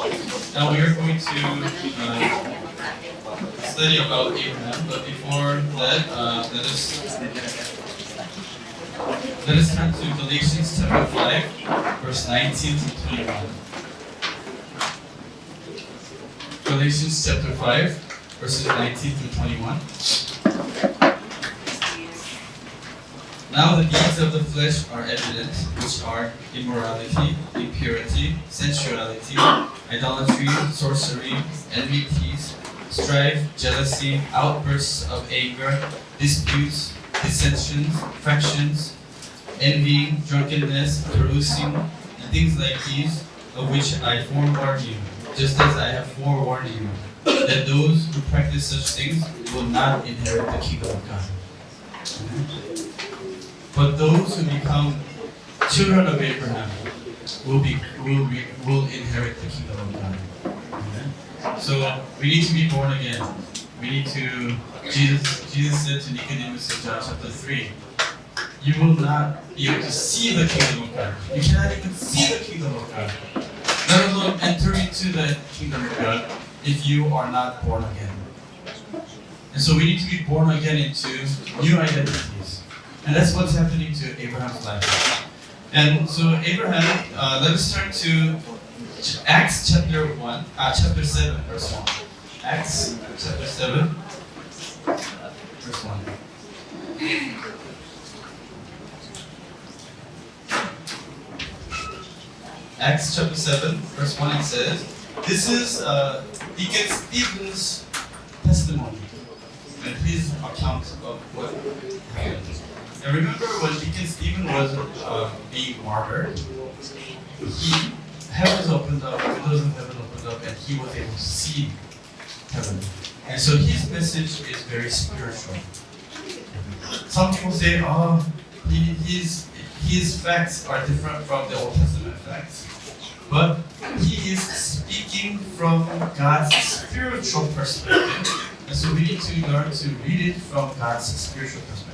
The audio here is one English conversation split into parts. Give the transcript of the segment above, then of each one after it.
Now we are going to study about Abraham, but before that, let us turn to Galatians chapter 5, verse 19 to 21. Galatians chapter 5, verses 19 to 21. Now the deeds of the flesh are evident, which are immorality, impurity, sensuality, idolatry, sorcery, enmities, strife, jealousy, outbursts of anger, disputes, dissensions, factions, envying, drunkenness, carousing, and things like these, of which I forewarn you, just as I have forewarned you, that those who practice such things will not inherit the kingdom of God. But those who become children of Abraham will inherit the kingdom of God. Amen. So we need to be born again. We need to. Jesus said to Nicodemus in John chapter 3, you will not be able to see the kingdom of God. You cannot even see the kingdom of God. Let alone enter into the kingdom of God if you are not born again. And so we need to be born again into new identities. And that's what's happening to Abraham's life. And so Abraham, let us turn to Acts chapter 7, verse 1. Acts chapter 7, verse 1. Acts chapter 7, verse 1, it says, this is Deacon Stephen's testimony and his account of what happened. And remember when Deacon Stephen was being martyred, heaven was opened up, windows of heaven opened up, and he was able to see heaven. And so his message is very spiritual. Some people say, his facts are different from the Old Testament facts. But he is speaking from God's spiritual perspective. And so we need to learn to read it from God's spiritual perspective.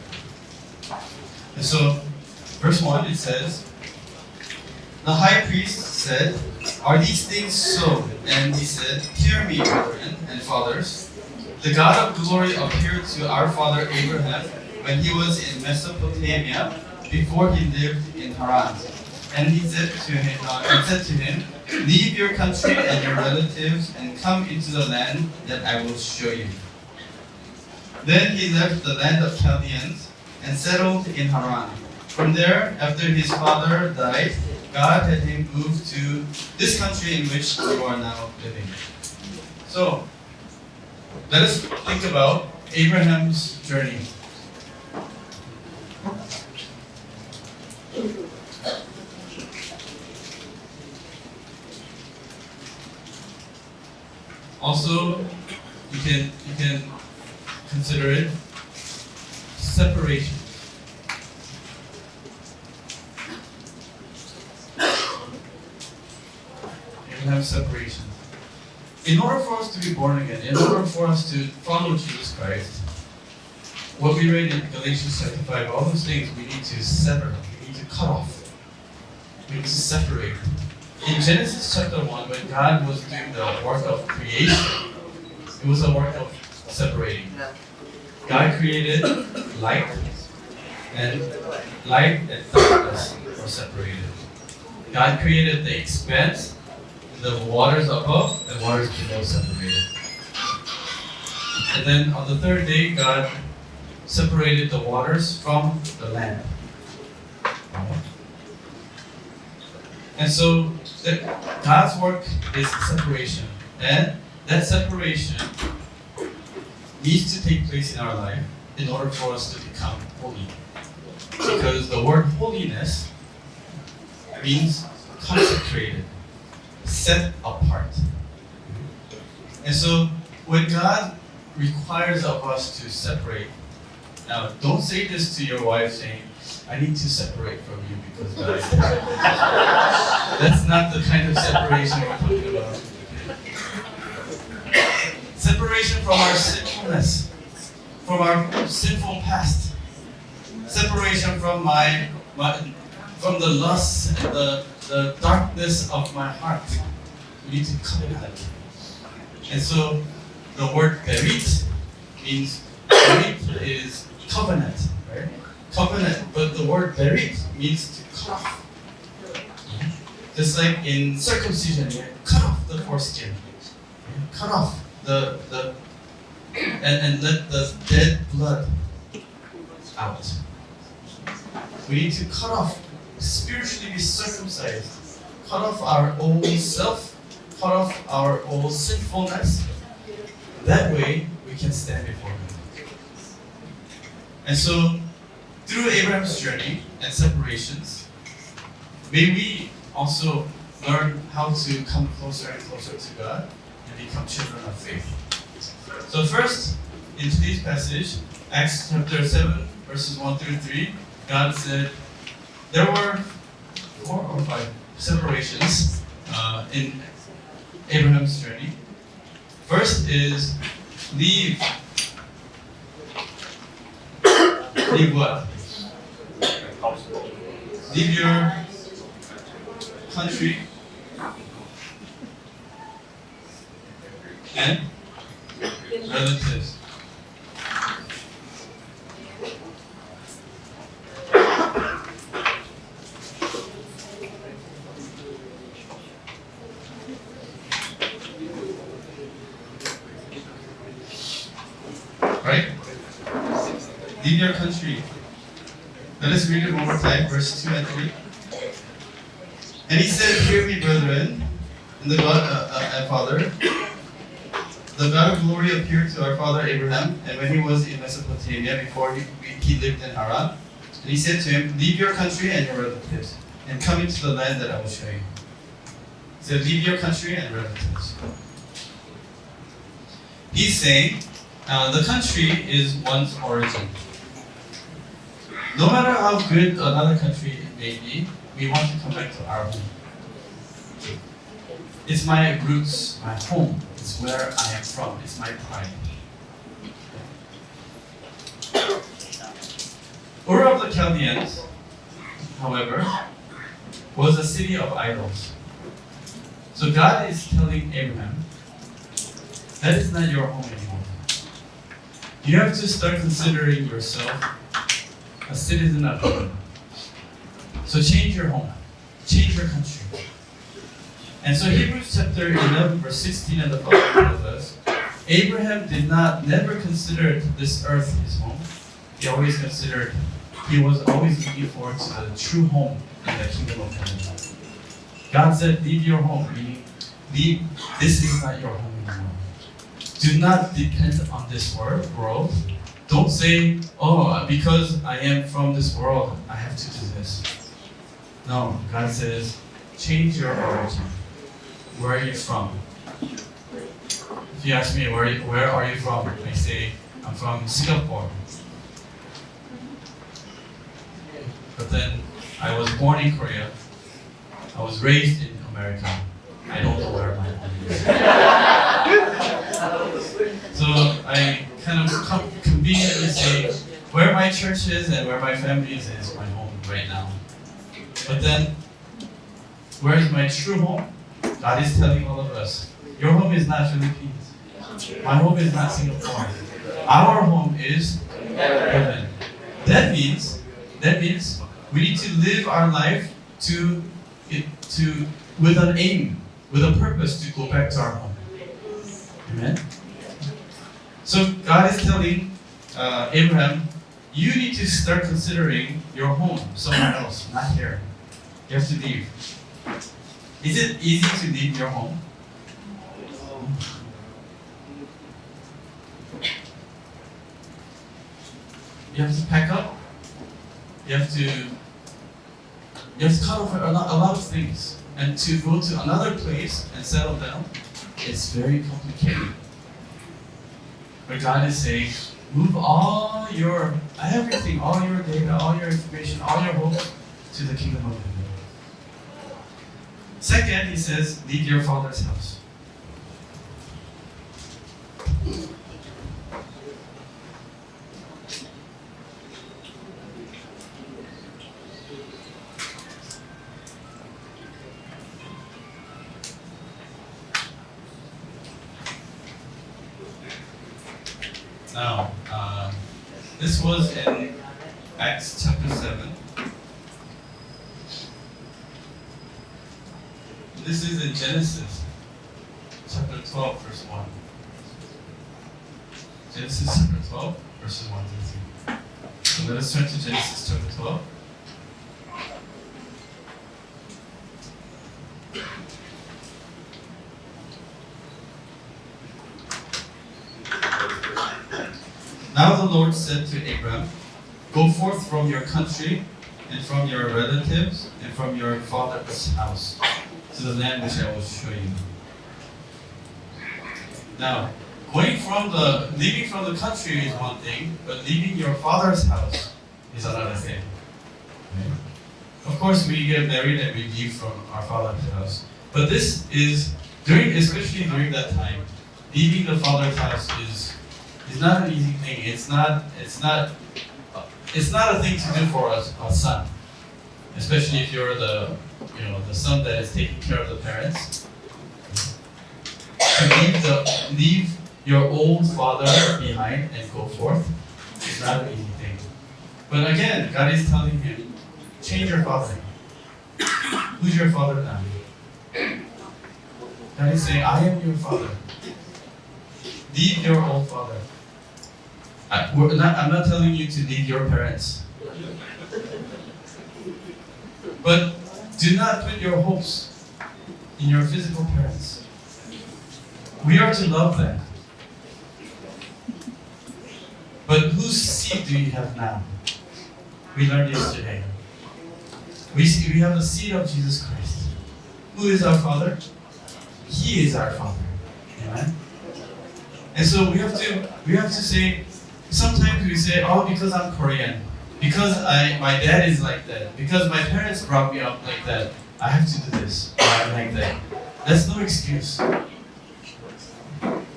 And so, verse 1, it says, the high priest said, are these things so? And he said, hear me, brethren and fathers. The God of glory appeared to our father Abraham when he was in Mesopotamia, before he lived in Haran. And he said to him, leave your country and your relatives and come into the land that I will show you. Then he left the land of Chaldeans and settled in Haran. From there, after his father died, God had him move to this country in which you are now living. So, let us think about Abraham's journey. Also, you can consider it separation. Abraham's separation. In order for us to be born again, in order for us to follow Jesus Christ, what we read in Galatians chapter 5, all those things we need to sever, we need to cut off, we need to separate. In Genesis chapter 1, when God was doing the work of creation, it was a work of separating. God created light and darkness were separated. God created the expanse, the waters above and waters below separated. And then on the third day, God separated the waters from the land. And so God's work is separation. And that separation needs to take place in our life in order for us to become holy. Because the word holiness means consecrated, set apart. And so when God requires of us to separate, now don't say this to your wife saying, I need to separate from you because God is That's not the kind of separation we're talking about. Separation from our sinfulness, from our sinful past. Separation from from the lust and the darkness of my heart. We need to cut it out. And so the word berit means berit is covenant, right? Covenant, but the word berit means to cut off. Just like in circumcision, you cut off the foreskin, cut off and let the dead blood out. We need to cut off, spiritually be circumcised, cut off our old self, cut off our old sinfulness. That way, we can stand before Him. And so, through Abraham's journey and separations, may we also learn how to come closer and closer to God and become children of faith. So first, in today's passage, Acts chapter 7, verses 1 through 3, God said there were 4 or 5 separations in Abraham's journey. First is leave what? Leave your country and relatives. Right? Leave your country. Let us read it one more time, verse 2 and 3. And he said, "Hear me, brethren, and the God and Father. The God of glory appeared to our father Abraham, and when he was in Mesopotamia, before he lived in Haran. And he said to him, leave your country and your relatives, and come into the land that I will show you." He said, leave your country and relatives. He's saying, the country is one's origin. No matter how good another country may be, we want to come back to our home. It's my roots, my home. It's where I am from. It's my pride. Ur of the Chaldeans, however, was a city of idols. So God is telling Abraham, that is not your home anymore. You have to start considering yourself a citizen of heaven. So change your home, change your country. And so Hebrews chapter 11 verse 16 and the following tells us, Abraham never considered this earth his home. He was always looking forward to the true home in the kingdom of heaven. God said, leave your home, meaning this is not your home anymore. Do not depend on this world. Don't say, oh, because I am from this world, I have to do this. No, God says, change your origin. Where are you from? If you ask me, where are you from? I say, I'm from Singapore. But then, I was born in Korea. I was raised in America. I don't know where my home is. So I kind of conveniently say, where my church is and where my family is my home right now. But then, where is my true home? God is telling all of us, your home is not Philippines. My home is not Singapore. Our home is heaven. That means we need to live our life with an aim, with a purpose to go back to our home. Amen? So God is telling Abraham, you need to start considering your home somewhere else, not here. You have to leave. Is it easy to leave your home? You have to pack up. You have to cut off a lot of things. And to go to another place and settle down, it's very complicated. But God is saying, move all your everything, all your data, all your information, all your hopes to the kingdom of heaven. Second, he says, leave your father's house. Now, this was in Acts chapter 7. This is in Genesis chapter 12, verse 1. Genesis chapter 12, verses 1 to 3. So let us turn to Genesis chapter 12. Now the Lord said to Abram, "Go forth from your country and from your relatives and from your father's house to the land which I will show you." Now, leaving from the country is one thing, but leaving your father's house is another thing. Okay? Of course, we get married and we leave from our father's house, but this is especially during that time, leaving the father's house is not an easy thing. It's not a thing to do for a son, especially if you're the son that is taking care of the parents. To leave your old father behind and go forth is not an easy thing. But again, God is telling him, change your father. Who's your father now? God is saying, I am your father. Leave your old father. I'm not telling you to leave your parents. But do not put your hopes in your physical parents. We are to love them. But whose seed do you have now? We learned yesterday. We have the seed of Jesus Christ. Who is our Father? He is our Father. Amen? And so we have to say, sometimes we say, oh, because I'm Korean, because my dad is like that, because my parents brought me up like that, I have to do this, or I'm like that. That's no excuse.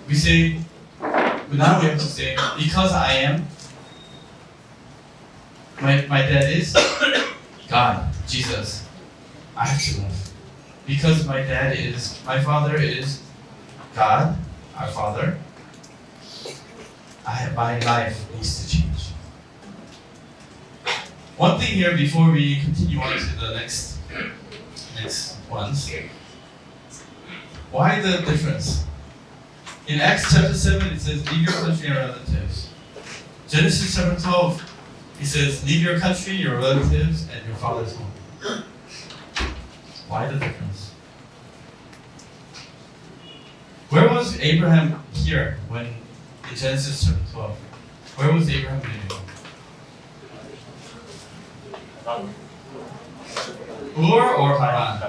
We say, now we have to say, because I am, my dad is God, Jesus, I have to love. Because my father is God, our Father, my life needs to change. One thing here before we continue on to the next ones. Why the difference? In Acts chapter 7 it says, leave your country and relatives. Genesis chapter 12 it says, leave your country, your relatives, and your father's home. Why the difference? Where was Abraham here when in Genesis chapter 12? Where was Abraham living? Ur or Haran?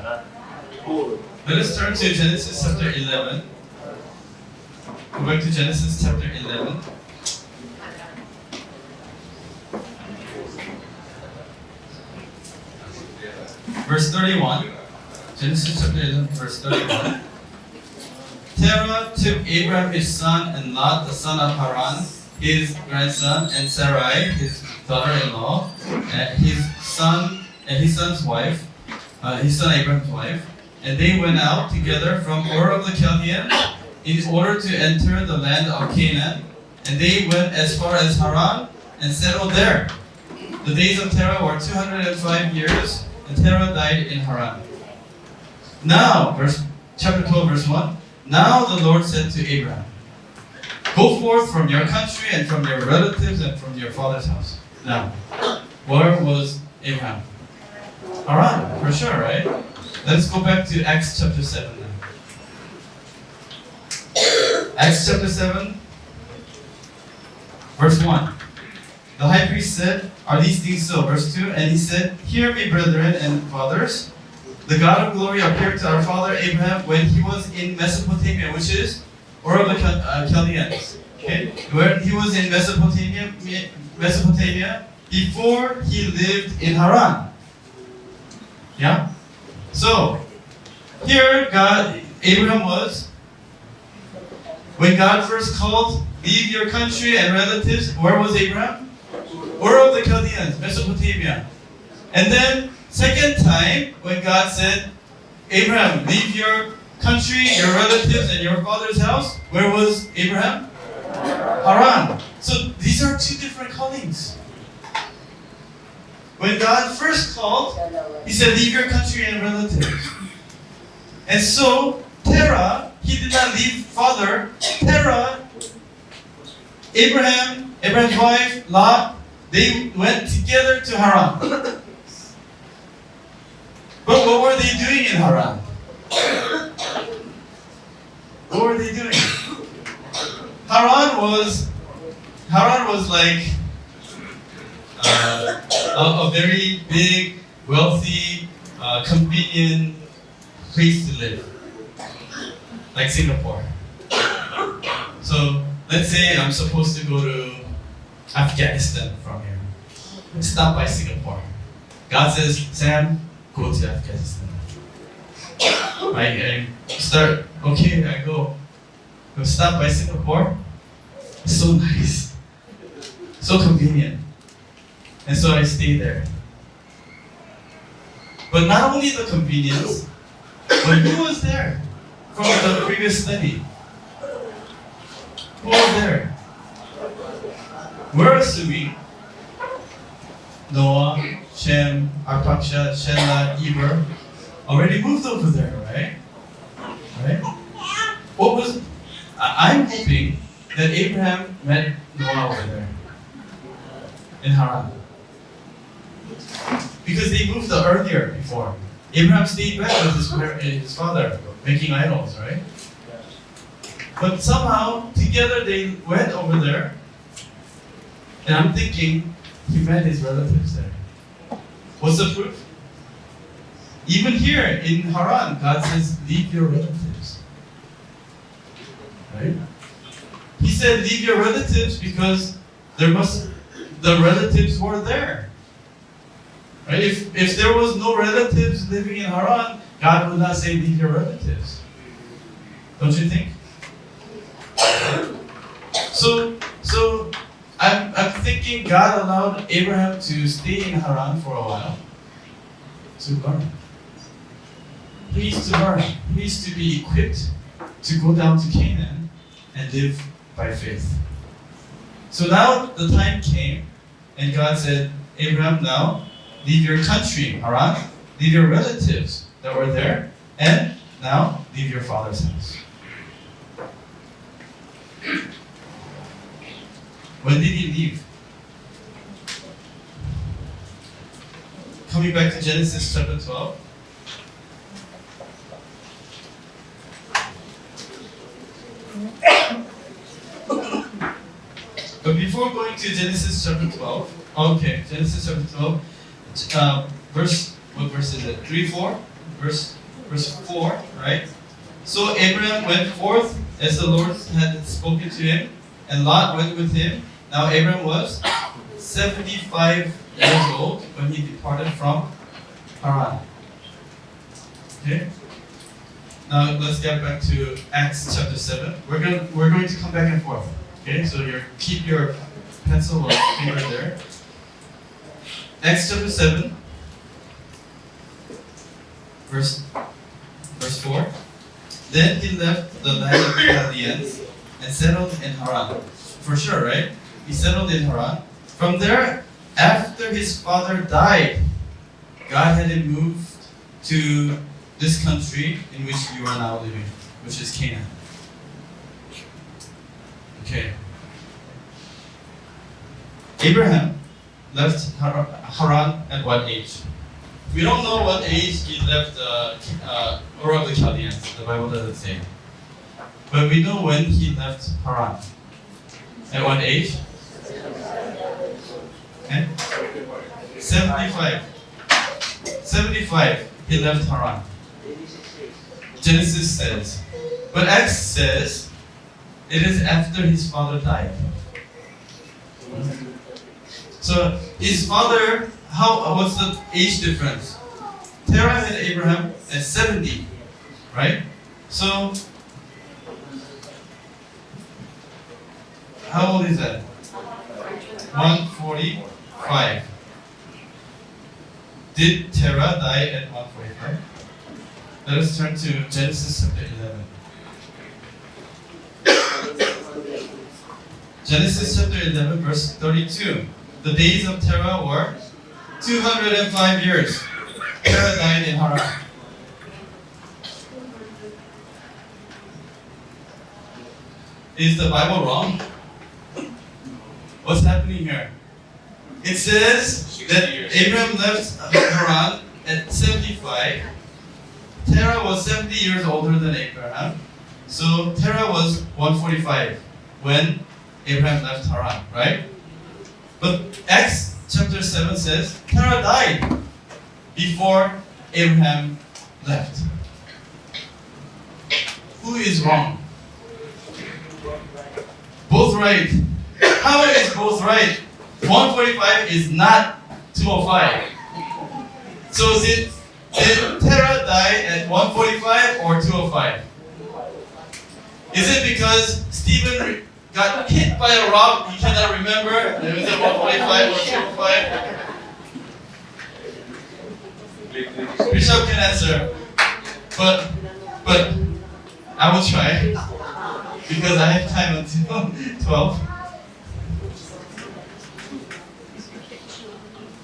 Let us turn to Genesis chapter 11. Go back to Genesis chapter 11. Verse 31. Genesis chapter 11, verse 31. Terah took Abraham his son and Lot the son of Haran, his grandson, and Sarai his daughter-in-law, and his son's wife, his son Abraham's wife, and they went out together from Ur of the Chaldeans in order to enter the land of Canaan, and they went as far as Haran and settled there. The days of Terah were 205 years, and Terah died in Haran. Now, chapter 12, verse 1. Now the Lord said to Abraham, go forth from your country and from your relatives and from your father's house. Now, where was Abraham? Haran, for sure, right? Let's go back to Acts chapter 7 now. Acts chapter 7, verse 1. The high priest said, are these things so? Verse 2, and he said, hear me, brethren and fathers. The God of glory appeared to our father Abraham when he was in Mesopotamia, which is Ur of the Chaldeans. Okay? Where he was in Mesopotamia before he lived in Haran. Yeah? So, here Abraham was, when God first called, leave your country and relatives, where was Abraham? Ur of the Chaldeans, Mesopotamia. And then, second time, when God said, Abraham, leave your country, your relatives, and your father's house, where was Abraham? Haran. So these are two different callings. When God first called, He said, leave your country and relatives. And so, Terah, he did not leave father. Terah, Abraham's wife, Lot, they went together to Haran. But what were they doing in Haran? What were they doing? Haran was like a very big, wealthy, convenient place to live, like Singapore. So let's say I'm supposed to go to Afghanistan from here. Stop by Singapore. God says, Sam, go to Afghanistan. I start, okay, I go. Stop by Singapore. It's so nice. So convenient. And so I stay there. But not only the convenience, but who was there from the previous study? Who was there? We're assuming Noah, Shem, Arpachshad, Shelah, Eber already moved over there, right? Right? I'm hoping that Abraham met Noah over there in Haran. Because they moved earlier before. Abraham stayed back with his father, making idols, right? But somehow, together they went over there. And I'm thinking, he met his relatives there. What's the proof? Even here in Haran, God says, leave your relatives. Right? He said, leave your relatives because the relatives were there. Right? If there was no relatives living in Haran, God would not say, leave your relatives. Don't you think? So I'm thinking God allowed Abraham to stay in Haran for a while to learn. He needs to learn. He needs to be equipped to go down to Canaan and live by faith. So now the time came, and God said, Abraham, now leave your country, Haran, leave your relatives that were there, and now leave your father's house. When did he leave? Coming back to Genesis chapter 12. But before going to Genesis chapter 12, okay, Genesis chapter 12, what verse is it? 3-4? Verse 4, right? So Abraham went forth as the Lord had spoken to him, and Lot went with him. Now Abraham was 75 years old when he departed from Haran. Okay? Now let's get back to Acts chapter 7. We're going to come back and forth. Okay, so keep your pencil or finger there. Acts chapter 7, verse 4. Then he left the land of the Chaldeans and settled in Haran. For sure, right? He settled in Haran. From there, after his father died, God had him moved to this country in which you are now living, which is Canaan. Okay. Abraham left Haran at what age? We don't know what age he left Ur of the Chaldeans. The Bible doesn't say. But we know when he left Haran. At what age? Okay. 75. 75, he left Haran. Genesis says. But Acts says, it is after his father died. So his father, what's the age difference? Terah had Abraham at 70, right? So how old is that? 145. Did Terah die at 145? Let us turn to Genesis chapter 11. Genesis chapter 11 verse 32. The days of Terah were 205 years. Terah died in Haran. Is the Bible wrong? What's happening here? It says that Abraham left Haran at 75. Terah was 70 years older than Abraham. So Terah was 145 when Abraham left Haran, right? But Acts chapter 7 says Terah died before Abraham left. Who is wrong? Both right. How is both right? 145 is not 205. So did Terah die at 145 or 205? Is it because Stephen got hit by a rock, he cannot remember? Is it 145 or 205? Bishop can answer. But I will try because I have time until 12.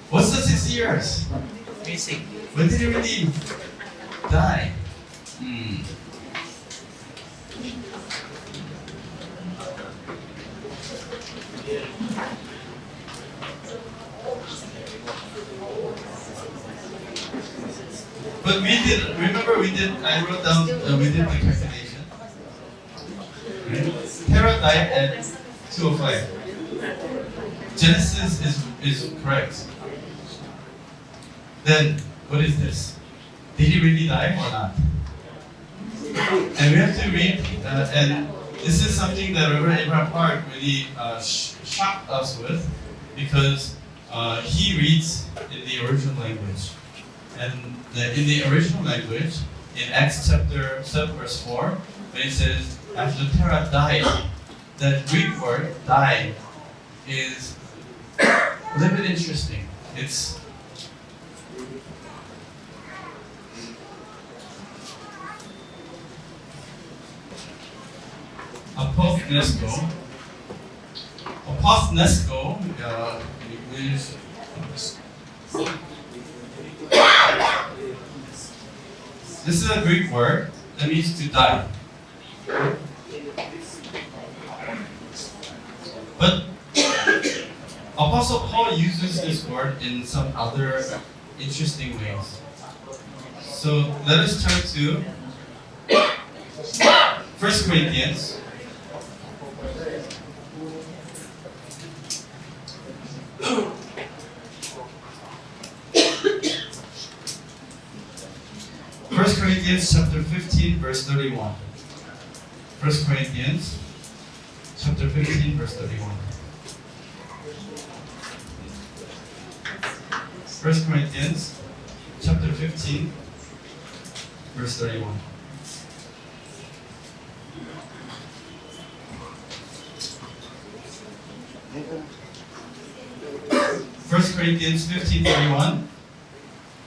What's the 6 years? Missing. When did he really die? But we did, remember I wrote down, we did the calculation. Terah died at 205. Genesis is correct. Then, what is this? Did he really die or not? And we have to read, and this is something that Reverend Abraham Park really shocked us with, because he reads in the original language. And in the original language, in Acts chapter 7 verse 4, when it says, after Terah died, that Greek word, die, is a little bit interesting. It's apostnesko. Apostnesko is this is a Greek word that means to die. But Apostle Paul uses this word in some other interesting ways. So let us turn to 1 Corinthians. Corinthians chapter 15 verse 31. 1 Corinthians chapter 15 verse 31. 1 Corinthians chapter 15 verse 31. First Corinthians 15:31.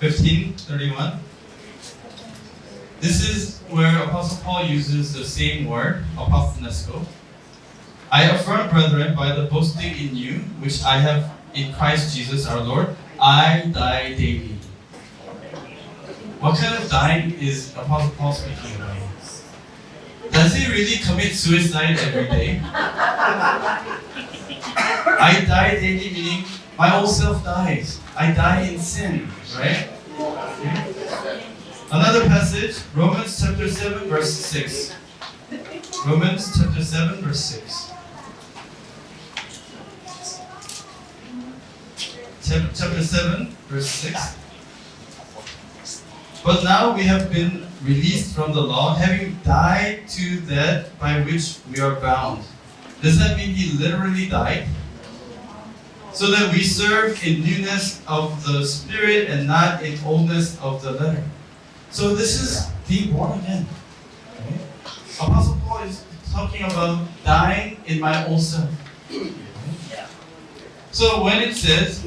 15:31. This is where Apostle Paul uses the same word, apostnesko. I affirm, brethren, by the boasting in you, which I have in Christ Jesus our Lord, I die daily. What kind of dying is Apostle Paul speaking about? Does he really commit suicide every day? I die daily meaning my old self dies. I die in sin, right? Another passage, Romans chapter 7 verse 6. Romans chapter 7 verse 6. Chapter 7 verse 6. But now we have been released from the law, having died to that by which we are bound. Does that mean he literally died? So that we serve in newness of the Spirit and not in oldness of the letter. So this is being born again. Okay? Apostle Paul is talking about dying in my old self. Okay? So when it says,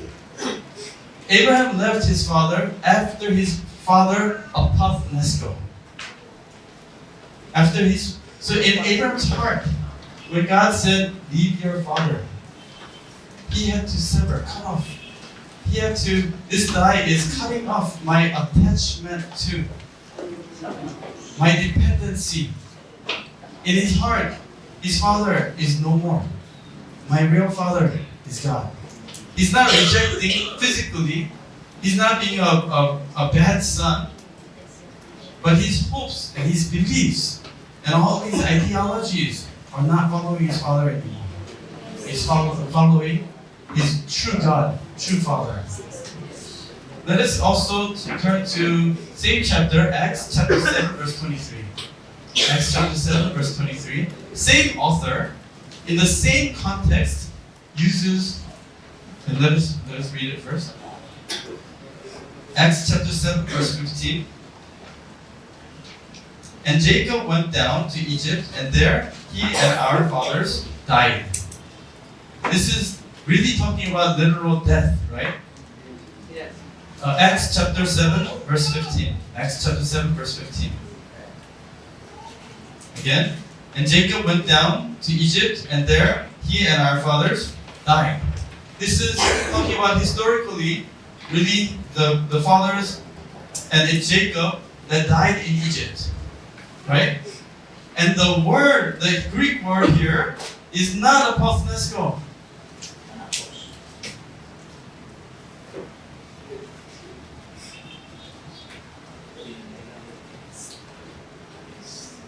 Abraham left his father after his father apostnesko. So in Abraham's heart, When God said, leave your father, he had to sever, cut off. This die is cutting off my attachment to, my dependency. In his heart, his father is no more. My real father is God. He's not rejecting physically. He's not being a bad son. But his hopes and his beliefs and all these ideologies are not following his father anymore. He's following his true God, true father. Let us also turn to same chapter, Acts chapter 7, verse 23. Acts chapter 7, verse 23. Same author, in the same context, uses, and let us read it first. Acts chapter 7, verse 15. And Jacob went down to Egypt, and there he and our fathers died. This is really talking about literal death, right? Yes. Acts chapter 7, verse 15. Acts chapter 7, verse 15. Again. And Jacob went down to Egypt, and there he and our fathers died. This is talking about historically, really the fathers, and it's Jacob that died in Egypt. Right? And the Greek word here is not apothnesko.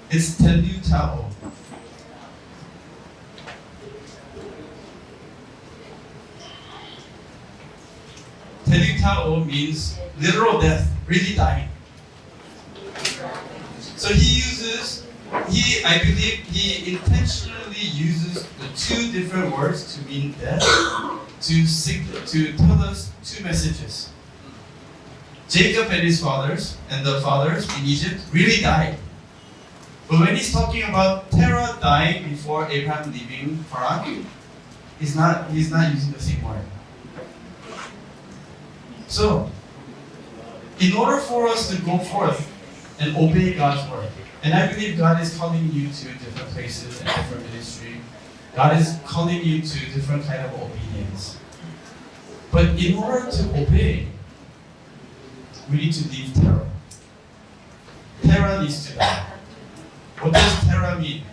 It's telutao. Telutao means literal death, really dying. So I believe he intentionally uses the two different words to mean death to tell us two messages. Jacob and his fathers and the fathers in Egypt really died. But when he's talking about Terah dying before Abraham leaving Haran, he's not using the same word. So, in order for us to go forth and obey God's word, and I believe God is calling you to different places and different ministry. God is calling you to different kind of obedience. But in order to obey, we need to leave terror. Terror needs to die. What does terror mean?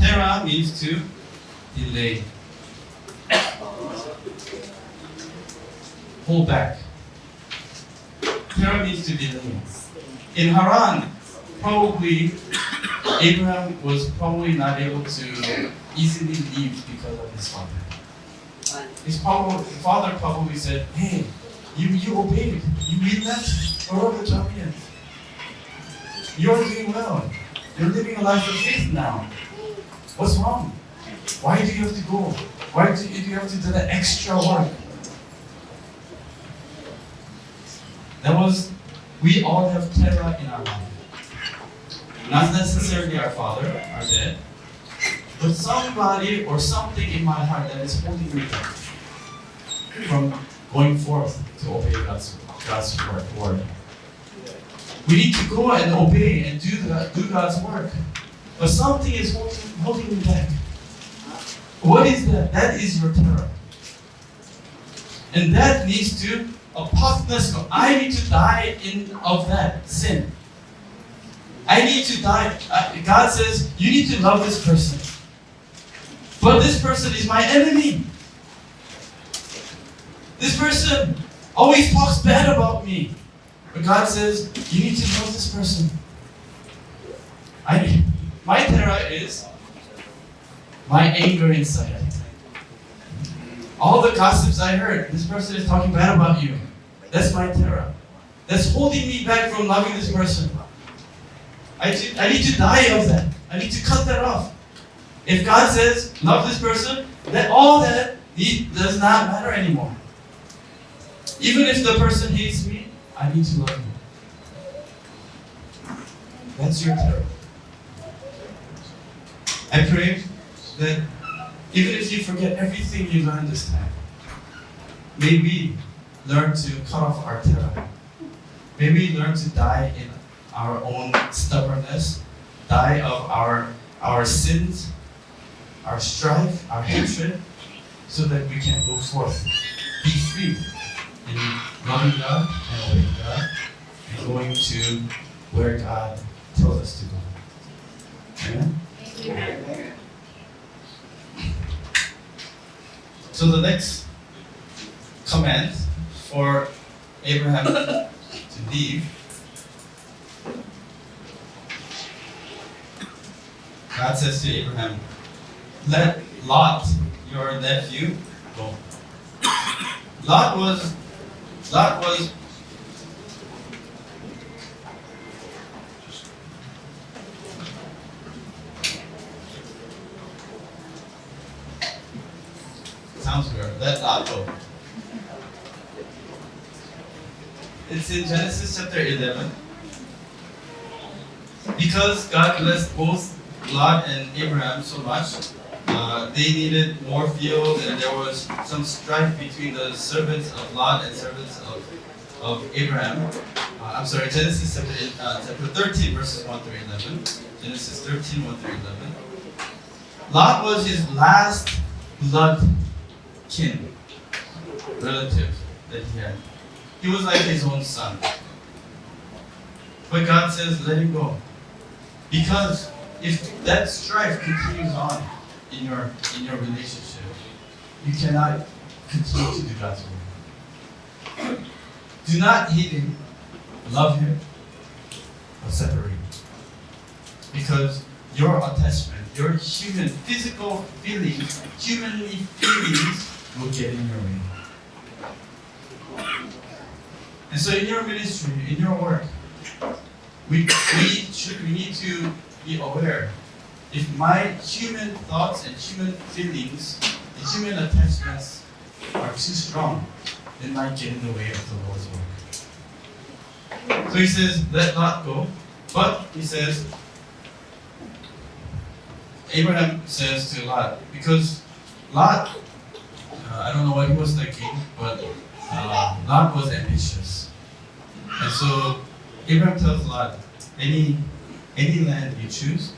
Terror means to delay. Hold back. Terror means to delay. In Haran, probably Abraham was probably not able to easily leave because of his father. His father probably said, "Hey, you obeyed. You left Ur of the Chaldeans. You're doing well. You're living a life of faith now. What's wrong? Why do you have to go? Why do you have to do that extra work?" We all have terror in our life. Not necessarily our father, our dad, but somebody or something in my heart that is holding me back from going forth to obey God's word. We need to go and obey and do God's work. But something is holding me back. What is that? That is your terror. And that needs to apothnesko. I need to die of that sin. I need to die. God says, you need to love this person. But this person is my enemy. This person always talks bad about me. But God says, you need to love this person. My terror is my anger inside. All the gossips I heard, this person is talking bad about you. That's my terror. That's holding me back from loving this person. I need to die of that. I need to cut that off. If God says, love this person, then all that does not matter anymore. Even if the person hates me, I need to love him. That's your terror. I pray that even if you forget everything you learned this time, may we learn to cut off our terror. May we learn to die in our own stubbornness die of our sins, our strife, our hatred, so that we can go forth, be free in loving God and obeying God, and going to where God tells us to go. Amen? Amen. So the next command for Abraham to leave, God says to Abraham, let Lot, your nephew, go. Lot was sounds weird. Let Lot go. It's in Genesis chapter 11. Because God blessed both Lot and Abraham so much, they needed more field, and there was some strife between the servants of Lot and servants of Abraham. Genesis chapter 13, verses 1 through 11. Genesis 13, 1 through 11. Lot was his last blood kin, relative that he had. He was like his own son. But God says, let him go. Because if that strife continues on in your relationship, you cannot continue to do God's will. Do not hate him, love him, or separate him. Because your attachment, your human, physical feelings, humanly feelings will get in your way. And so in your ministry, in your work, we need to be aware. If my human thoughts and human feelings, and human attachments are too strong, it might get in the way of the Lord's work. So he says, let Lot go. But he says, Abraham says to Lot, because Lot, I don't know what he was thinking, but Lot was ambitious. And so Abraham tells Lot, any land you choose,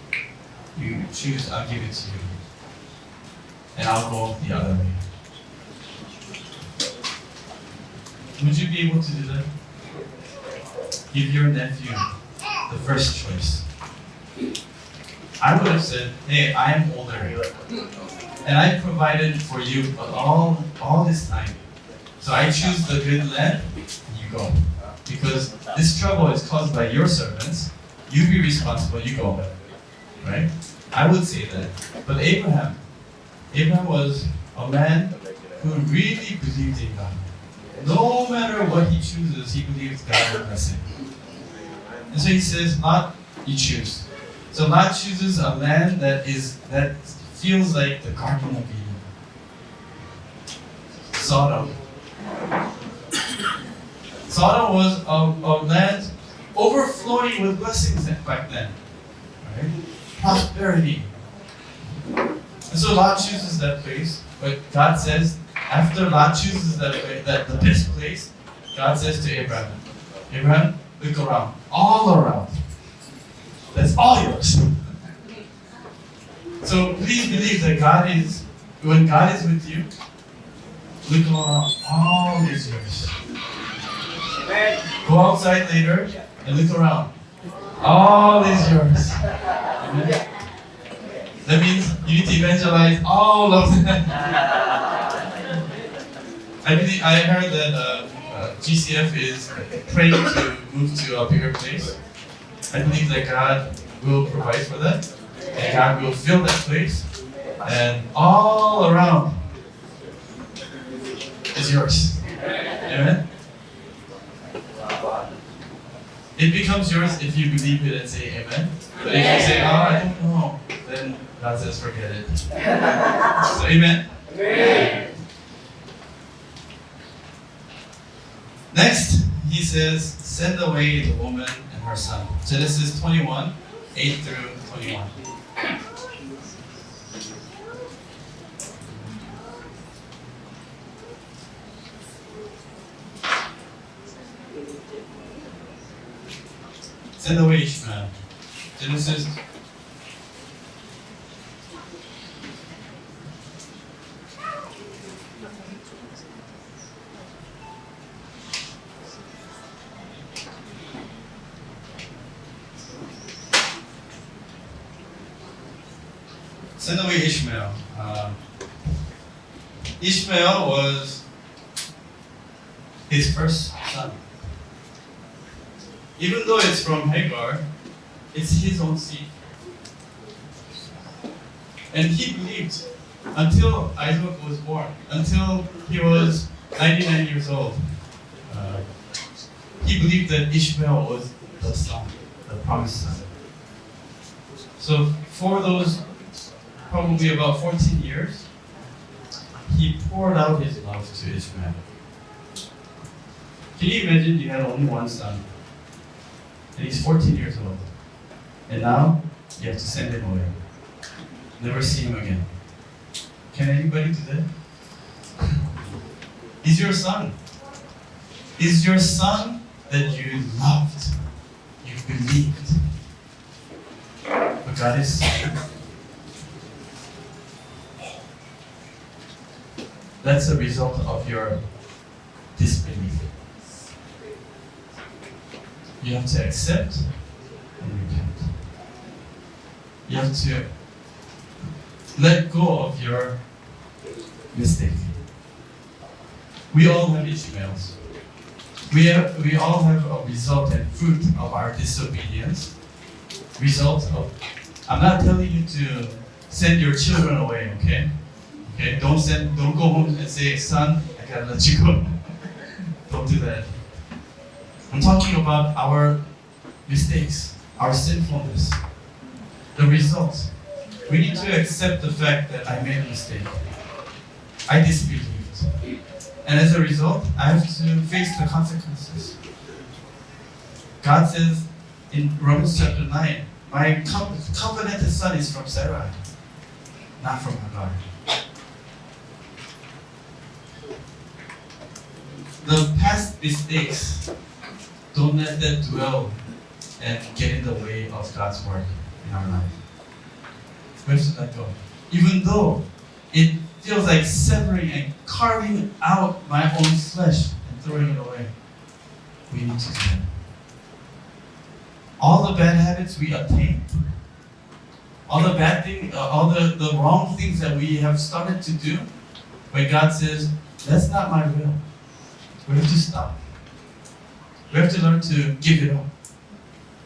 I'll give it to you. And I'll go the other way. Would you be able to do that? Give your nephew the first choice. I would have said, hey, I am older, and I provided for you all this time. So I choose the good land, and you go. Because this trouble is caused by your servants. You be responsible, you go. Right? I would say that. But Abraham was a man who really believed in God. No matter what he chooses, he believes God will bless him. And so he says, Lot, you choose. So Lot chooses a land that feels like the Garden of Eden. Sodom. Sodom was a land overflowing with blessings back then. Right? Prosperity. And so Lot chooses that place. But God says, after Lot chooses the best place, God says to Abraham, Abraham, look around. All around. That's all yours. So please believe that when God is with you, look around. All is yours. Go outside later and look around. All is yours. Amen. That means you need to evangelize all of them. I heard that GCF is praying to move to a bigger place. I believe that God will provide for that, and God will fill that place, and all around is yours. Amen? It becomes yours if you believe it and say amen. But if you say, I don't know, then God says forget it. So amen? Amen. Next, he says, send away the woman and her son. Genesis 21, 8 through 21. Send away Ishmael. Genesis send away Ishmael. Ishmael was his first son. Even though it's from Hagar, it's his own seed. And he believed until Isaac was born, until he was 99 years old. He believed that Ishmael was the son, the promised son. So for those probably about 14 years, he poured out his love to Ishmael. Can you imagine you had only one son, and he's 14 years old, and now you have to send him away. Never see him again. Can anybody do that? He's your son. He's your son that you loved, you believed. But God is that's a result of your disbelief. You have to accept and repent. You have to let go of your mistake. We all have Ishmaels. We all have a result and fruit of our disobedience. Result of, I'm not telling you to send your children away, okay? Okay, don't go home and say, son, I gotta let you go. Don't do that. I'm talking about our mistakes, our sinfulness. The result. We need to accept the fact that I made a mistake. I disbelieved. And as a result, I have to face the consequences. God says in Romans chapter 9, my covenanted son is from Sarah, not from Hagar. The past mistakes, don't let that dwell and get in the way of God's work in our life. We have to let go. Even though it feels like severing and carving out my own flesh and throwing it away, we need to do that. All the bad habits we attain, all the bad things, all the wrong things that we have started to do, when God says, that's not my will, we have to stop. We have to learn to give it up.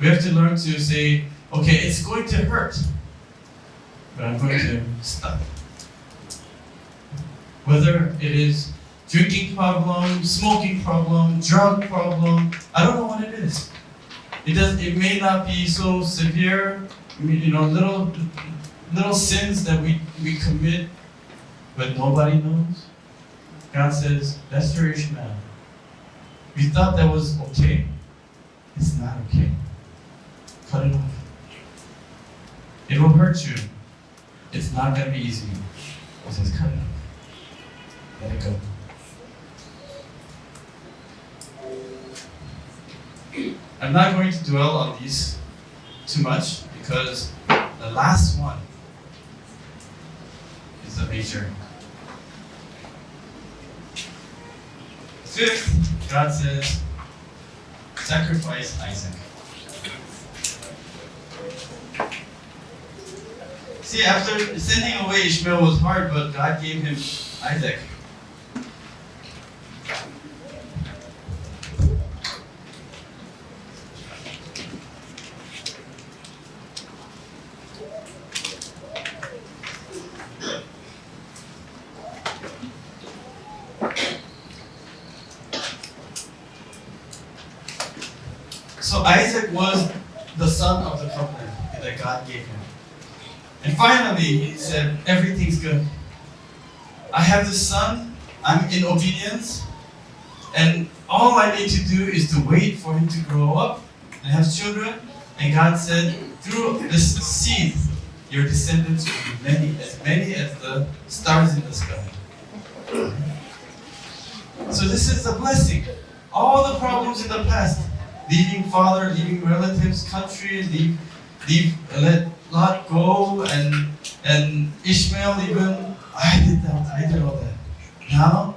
We have to learn to say, okay, it's going to hurt, but I'm going to stop. Whether it is drinking problem, smoking problem, drug problem, I don't know what it is. It may not be so severe, little sins that we commit, but nobody knows. God says, that's your Ishmael. We thought that was okay. It's not okay. Cut it off. It will hurt you. It's not going to be easy. He says, cut it off. Let it go. I'm not going to dwell on these too much because the last one is the major. Fifth, God says, sacrifice Isaac. See, after sending away Ishmael was hard, but God gave him Isaac. So Isaac was the son of the covenant that God gave him. And finally, he said, everything's good. I have this son, I'm in obedience, and all I need to do is to wait for him to grow up and have children. And God said, through this seed, your descendants will be many as the stars in the sky. So this is a blessing. All the problems in the past, leaving father, leaving relatives, country, let Lot go, and Ishmael even, I did all that. Now,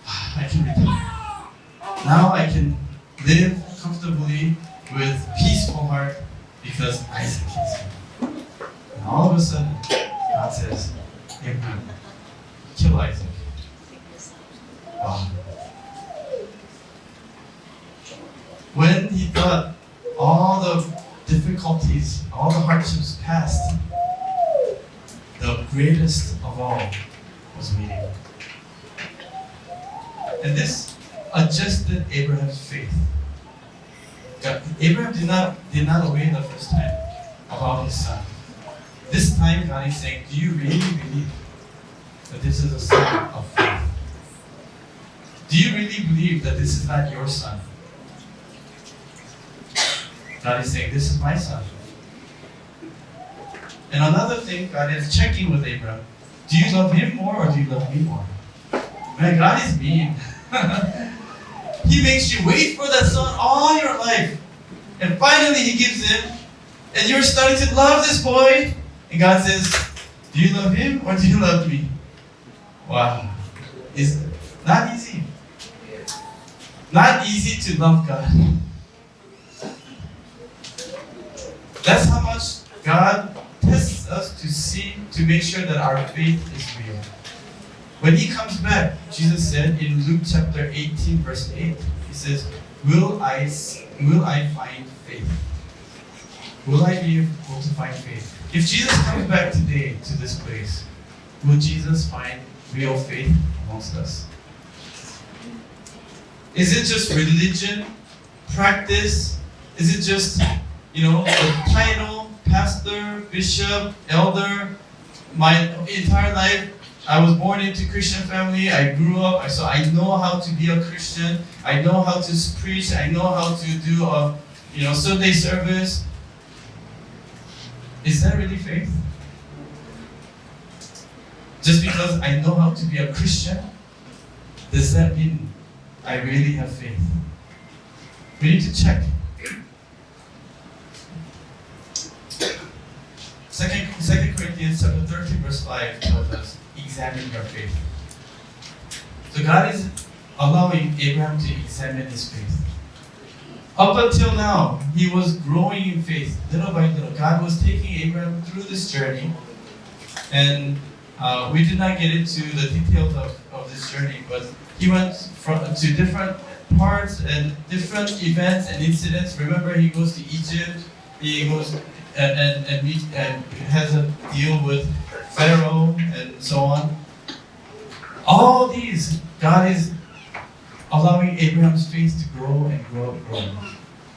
I can retire. Now I can live comfortably with peaceful heart because Isaac is here. And all of a sudden, when he thought all the difficulties, all the hardships passed, the greatest of all was waiting. And this adjusted Abraham's faith. Abraham did not obey the first time about his son. This time God is saying, do you really believe that this is a sign of faith? Do you really believe that this is not your son? God is saying, this is my son. And another thing, God is checking with Abraham. Do you love him more or do you love me more? Man, God is mean. He makes you wait for that son all your life. And finally he gives in. And you're starting to love this boy. And God says, do you love him or do you love me? Wow. It's not easy. Not easy to love God. That's how much God tests us to see, to make sure that our faith is real. When he comes back, Jesus said in Luke chapter 18, verse 8, he says, Will I find faith? Will I be able to find faith? If Jesus comes back today to this place, will Jesus find real faith amongst us? Is it just religion, practice? Is it just, a title, pastor, bishop, elder? My entire life, I was born into Christian family. I grew up, so I know how to be a Christian. I know how to preach. I know how to do Sunday service. Is that really faith? Just because I know how to be a Christian, does that mean I really have faith? We need to check. Second Corinthians chapter 13, verse 5 tells us, examine your faith. So God is allowing Abraham to examine his faith. Up until now, he was growing in faith, little by little. God was taking Abraham through this journey. And we did not get into the details of this journey, but he went to different parts and different events and incidents. Remember, he goes to Egypt. He goes and has a deal with Pharaoh and so on. All these, God is allowing Abraham's faith to grow and grow and grow.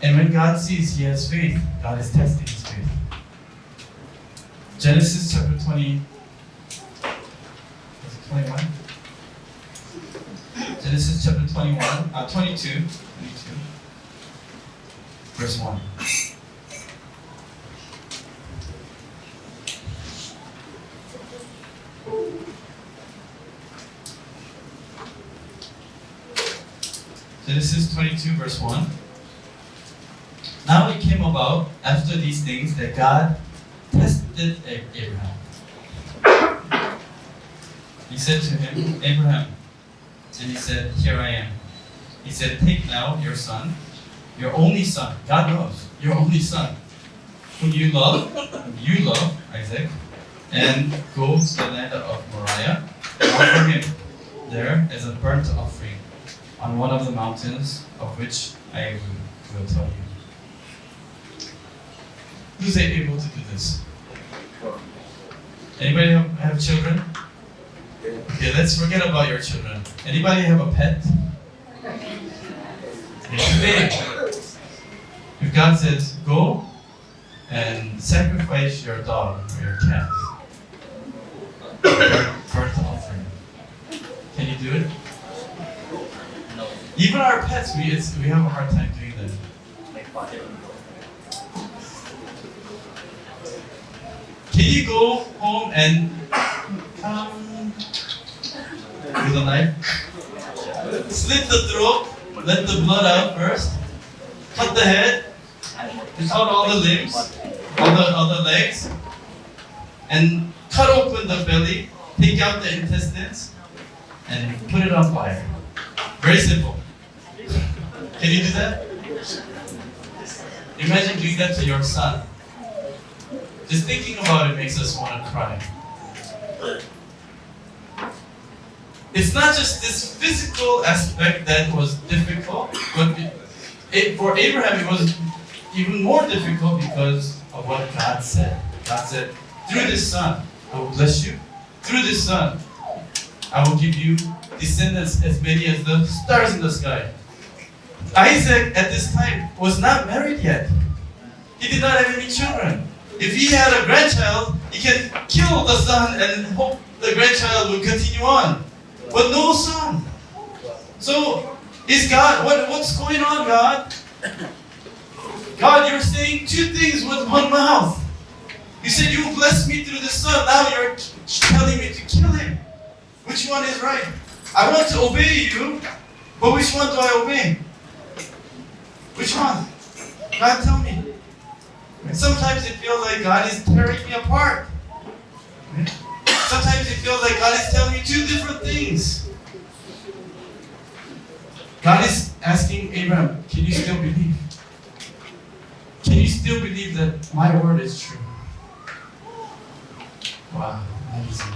And when God sees he has faith, God is testing his faith. Genesis chapter 20, was it 21? Genesis chapter 22, verse 1. Genesis 22, verse 1. Now it came about after these things that God tested Abraham. He said to him, Abraham, and he said, here I am. He said, take now your son, your only son, God knows, your only son, whom you love, Isaac, and go to the land of Moriah and offer him there as a burnt offering on one of the mountains of which I will tell you. Who's able to do this? Anybody have children? Okay, let's forget about your children. Anybody have a pet? Today, if God says, go and sacrifice your dog or your cat, burnt offering, can you do it? No. Even our pets, we have a hard time doing that. Can you go home and with a knife, slit the throat, let the blood out first, cut the head, cut all the limbs, all the legs, and cut open the belly, take out the intestines, and put it on fire. Very simple. Can you do that? Imagine doing that to your son. Just thinking about it makes us want to cry. It's not just this physical aspect that was difficult, but For Abraham, it was even more difficult because of what God said. God said, through this son, I will bless you. Through this son, I will give you descendants as many as the stars in the sky. Isaac at this time was not married yet. He did not have any children. If he had a grandchild, he can kill the son and hope the grandchild will continue on. But no son. So, is God, what's going on, God? God, you're saying two things with one mouth. You said you will bless me through the son. Now you're telling me to kill him. Which one is right? I want to obey you, but which one do I obey? Which one? God, tell me. Sometimes it feels like God is tearing me apart. Sometimes it feels like God is telling me two different things. God is asking Abraham, can you still believe? Can you still believe that my word is true? Wow, amazing.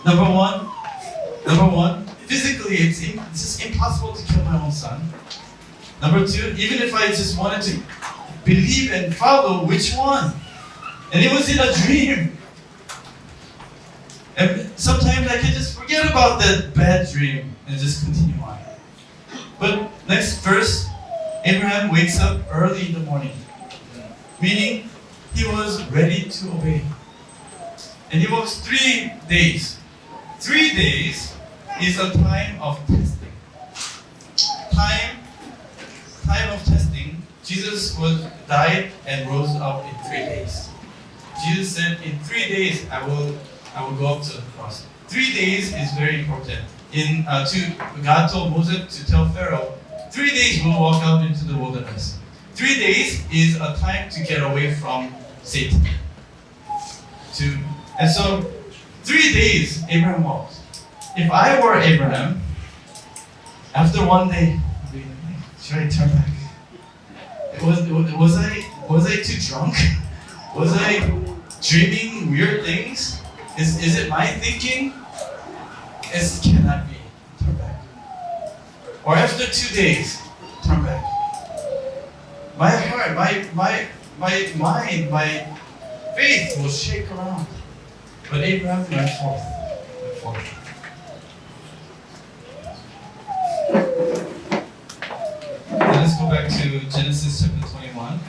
Number one, physically it's just impossible to kill my own son. Number two, even if I just wanted to believe and follow, which one? And it was in a dream. And sometimes I can just forget about that bad dream and just continue on. But next verse, Abraham wakes up early in the morning, meaning he was ready to obey. And he walks 3 days. 3 days is a time of testing. Time of testing. Jesus died and rose up in 3 days. Jesus said, in 3 days I will go up to the cross. 3 days is very important. God told Moses to tell Pharaoh, 3 days we'll walk out into the wilderness. 3 days is a time to get away from Satan. And so 3 days Abraham walked. If I were Abraham, after 1 day, should I turn back? Was I too drunk? Was I dreaming weird things? Is it my thinking? It cannot be. Turn back. Or after 2 days, turn back. My heart, my mind, my faith will shake around. But Abraham went forth. Now let's go back to Genesis chapter 21.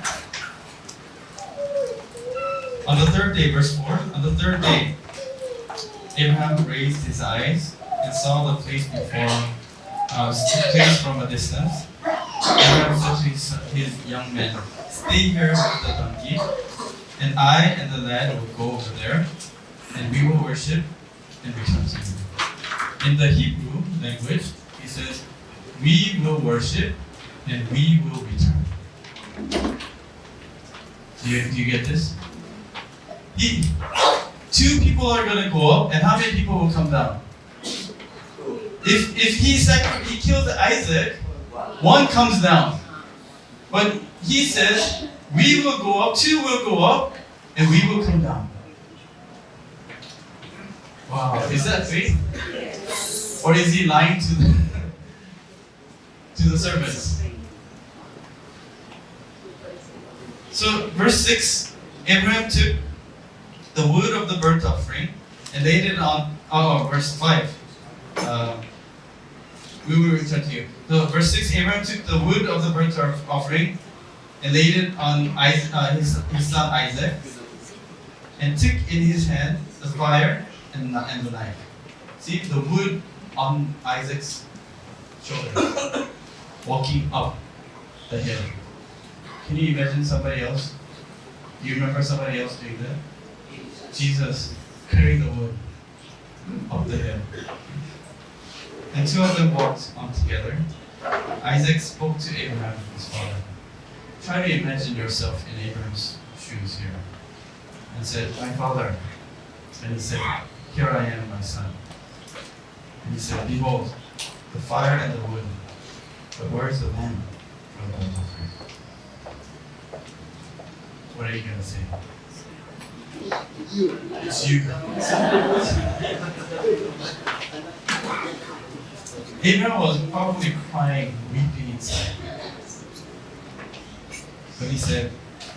On the third day, verse 4, on the third day, Abraham raised his eyes and saw the place from a distance. Abraham said to his young men, stay here with the donkey, and I and the lad will go over there, and we will worship and return to you. In the Hebrew language, he says, we will worship and we will return. Do you get this? Two people are going to go up, and how many people will come down? If he kills Isaac, one comes down. But he says, we will go up, two will go up, and we will come down. Wow, is that faith? Or is he lying to the servants? So, verse 6, Abraham took the wood of the burnt offering and laid it on, verse 5. We will return to you. So, verse 6, Abraham took the wood of the burnt offering and laid it on his son Isaac, and took in his hand the fire and the knife. See, the wood on Isaac's shoulder, walking up the hill. Can you imagine somebody else? Do you remember somebody else doing that? Jesus carrying the wood up the hill. And two of them walked on together. Isaac spoke to Abraham, his father. Try to imagine yourself in Abraham's shoes here. And said, my father. And he said, here I am, my son. And he said, behold, the fire and the wood, but where is the lamb for the burnt offering? What are you going to say? It's you. Abraham was probably crying, weeping inside. But he said,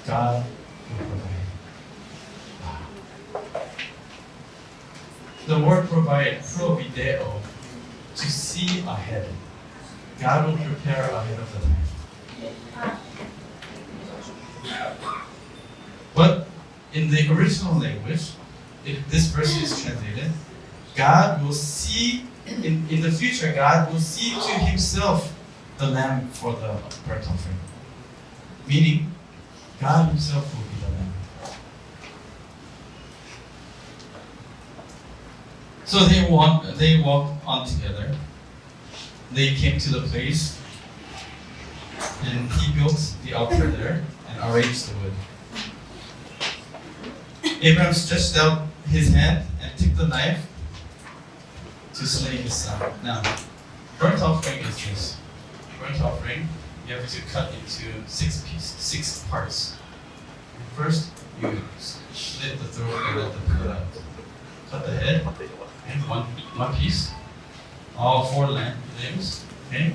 God will provide. The word provide, provideo, to see ahead. God will prepare ahead of the time. But in the original language, this verse is translated, God will see, in the future, God will see to himself the lamb for the burnt offering. Meaning, God himself will be the lamb. So they walked on together. They came to the place, and he built the altar there and arranged the wood. Abraham stretched out his hand and took the knife to slay his son. Now, burnt offering is this. Burnt offering, you have to cut into 6 parts. First, you slit the throat and let the blood out. Cut the head, and one piece. All 4 limbs. Okay?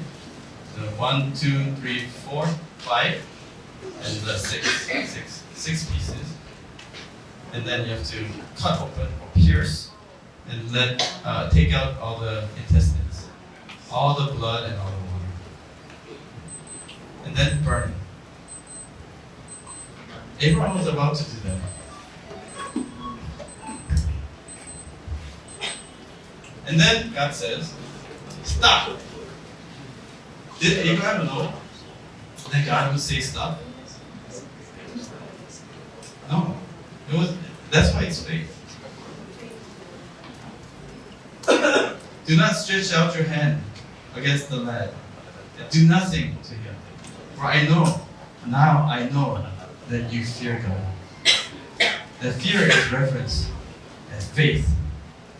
So 1, 2, 3, 4, 5, and the 6 pieces. And then you have to cut open or pierce and take out all the intestines, all the blood and all the water, and then burn it. Abraham was about to do that. And then God says, stop. Did Abraham know that God would say stop? No. That's why it's faith. Do not stretch out your hand against the lad. Do nothing to him. For I know that you fear God. That fear is reference as faith.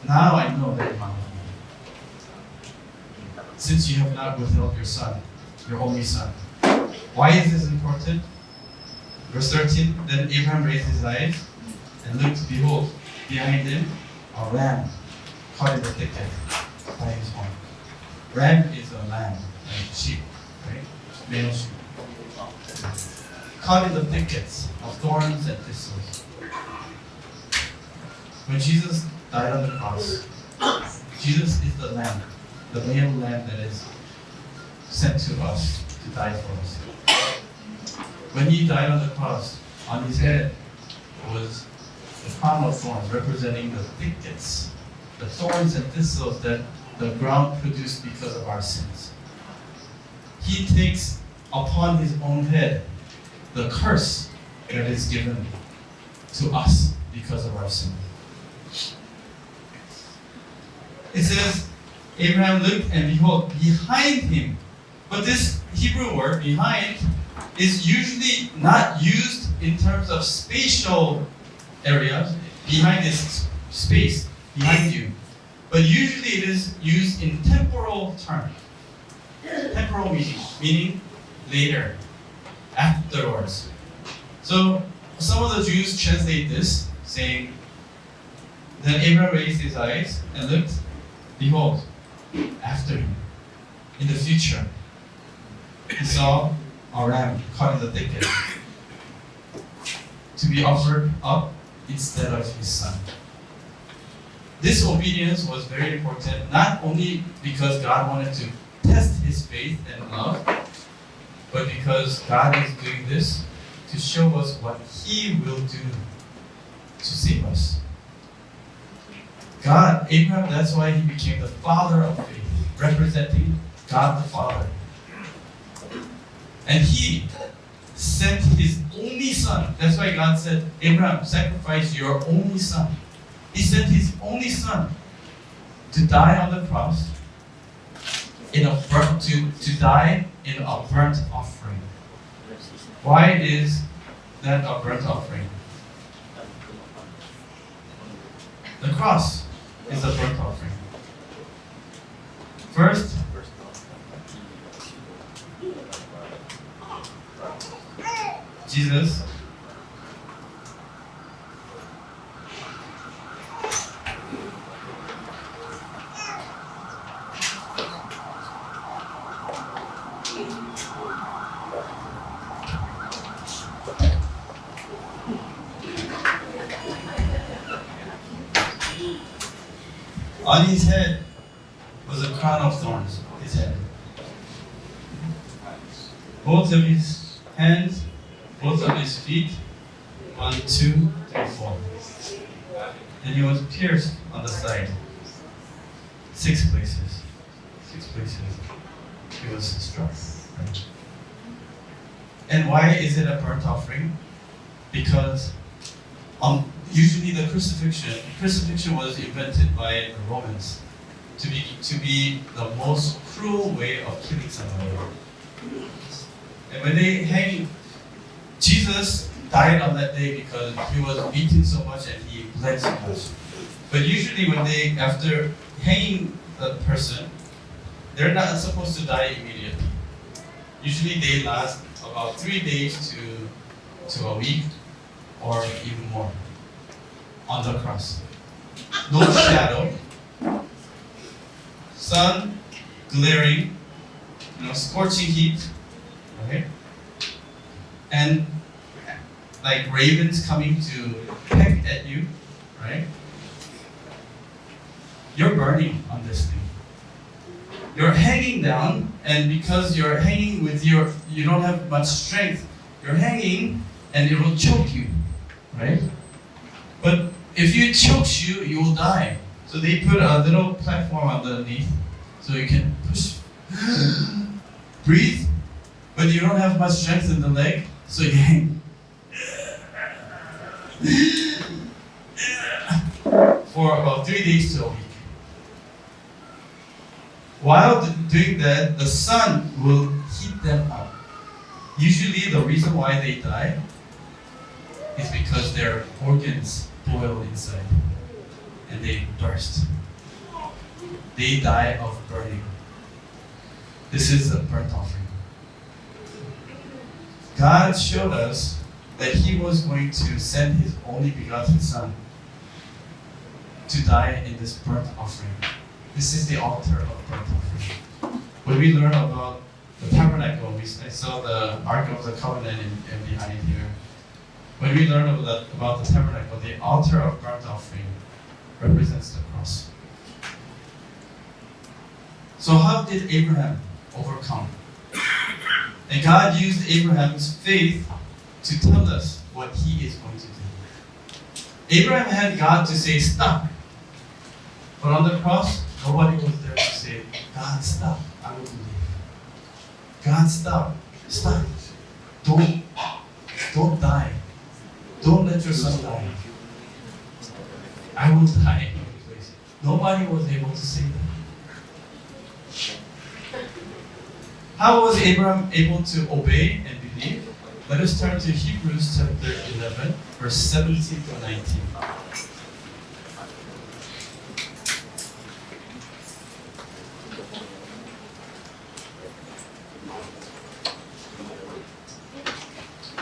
Now I know that you love me. Since you have not withheld your son, your only son. Why is this important? Verse 13, then Abraham raised his eyes and looked, behold, behind him, a ram caught in the thicket by his horn. Ram is a lamb, like sheep, right? Male sheep. Caught in the thickets of thorns and thistles. When Jesus died on the cross, Jesus is the lamb, the male lamb that is sent to us to die for us. When he died on the cross, on his head was the crown of thorns, representing the thickets, the thorns and thistles that the ground produced because of our sins. He takes upon his own head the curse that is given to us because of our sin. It says, Abraham looked and behold, behind him. But this Hebrew word, behind, is usually not used in terms of spatial areas. Behind is space, behind you. But usually it is used in temporal terms. Temporal meaning later, afterwards. So some of the Jews translate this, saying, then Abraham raised his eyes and looked, behold, after him, in the future, he saw a ram caught in the thicket to be offered up instead of his son. This obedience was very important, not only because God wanted to test his faith and love, but because God is doing this to show us what he will do to save us. God, Abraham, that's why he became the father of faith, representing God the Father. And he sent his only son. That's why God said, Abraham, sacrifice your only son. He sent his only son to die on the cross, to die in a burnt offering. Why is that a burnt offering? The cross is a burnt offering. First, Jesus On his head was a crown of thorns. His head. Both of his hands, both of his feet, 1, 2, 3, 4. And he was pierced on the side. 6 places. 6 places. He was struck. Right? And why is it a burnt offering? Because usually the crucifixion was invented by the Romans to be the most cruel way of killing somebody. And when they hang, Jesus died on that day because he was beaten so much and he bled so much. But usually when they, after hanging the person, they're not supposed to die immediately. Usually they last about 3 days to a week or even more on the cross. No shadow, sun glaring, scorching heat, okay? And like ravens coming to peck at you, right? You're burning on this thing. You're hanging down, and because you're hanging with you don't have much strength, you're hanging and it will choke you, right? But if it chokes you, you will die. So they put a little platform underneath so you can push, breathe, but you don't have much strength in the leg, so you hang. For about 3 days to a week. While doing that, the sun will heat them up. Usually the reason why they die is because their organs boil inside and they burst. They die of burning. This is a burnt offering. God showed us that He was going to send His only begotten Son to die in this burnt offering. This is the altar of burnt offering. When we learn about the tabernacle, I saw the Ark of the Covenant in behind here. When we learn about the tabernacle, the altar of burnt offering represents the cross. So how did Abraham overcome? And God used Abraham's faith to tell us what He is going to do. Abraham had God to say, stop. But on the cross, nobody was there to say, God, stop. I will believe. God, stop. Stop. Don't die. Don't let your son die. I will die. Nobody was able to say that. How was Abraham able to obey and believe? Let us turn to Hebrews chapter 11, verse 17 to 19.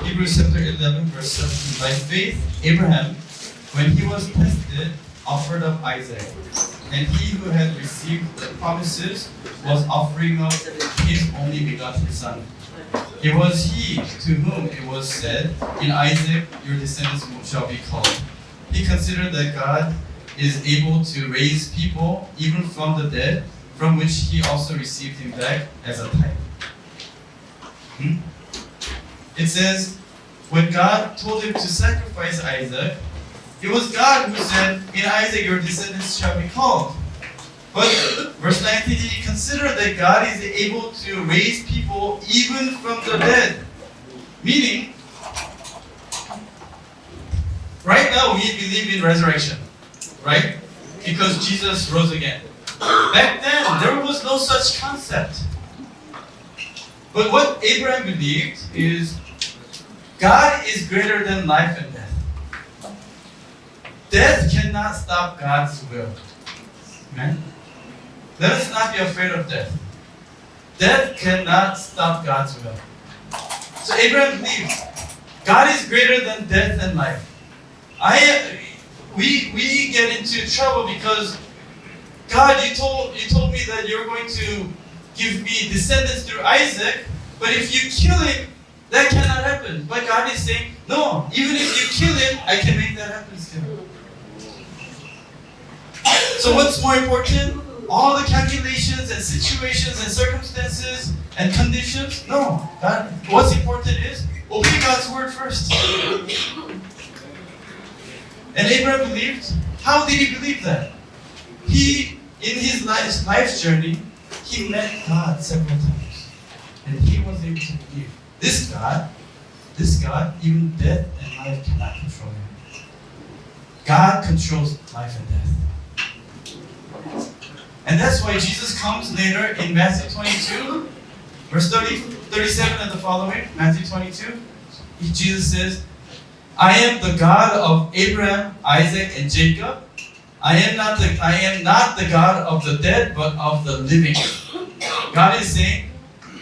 Hebrews chapter 11, verse 17. By faith, Abraham, when he was tested, offered up Isaac. And he who had received the promises was offering up his only begotten son. It was he to whom it was said, in Isaac your descendants shall be called. He considered that God is able to raise people even from the dead, from which he also received him back as a type. It says, when God told him to sacrifice Isaac, it was God who said, in Isaac your descendants shall be called. But verse 19, he considered that God is able to raise people even from the dead. Meaning, right now we believe in resurrection, right? Because Jesus rose again. Back then, there was no such concept. But what Abraham believed is God is greater than life and death. Death cannot stop God's will. Amen? Let us not be afraid of death. Death cannot stop God's will. So Abraham believed God is greater than death and life. We get into trouble because God, you told me that you're going to give me descendants through Isaac, but if you kill him, That cannot happen. But God is saying, no, even if you kill him, I can make that happen still. So what's more important? All the calculations and situations and circumstances and conditions? No. God, what's important is obey God's word first. And Abraham believed. How did he believe that? He, in his life's journey, he met God several times. And he was able to believe. This God, even death and life cannot control him. God controls life and death. And that's why Jesus comes later in Matthew 22, verse 37 and the following. Matthew 22, Jesus says, I am the God of Abraham, Isaac, and Jacob. I am not the God of the dead, but of the living. God is saying,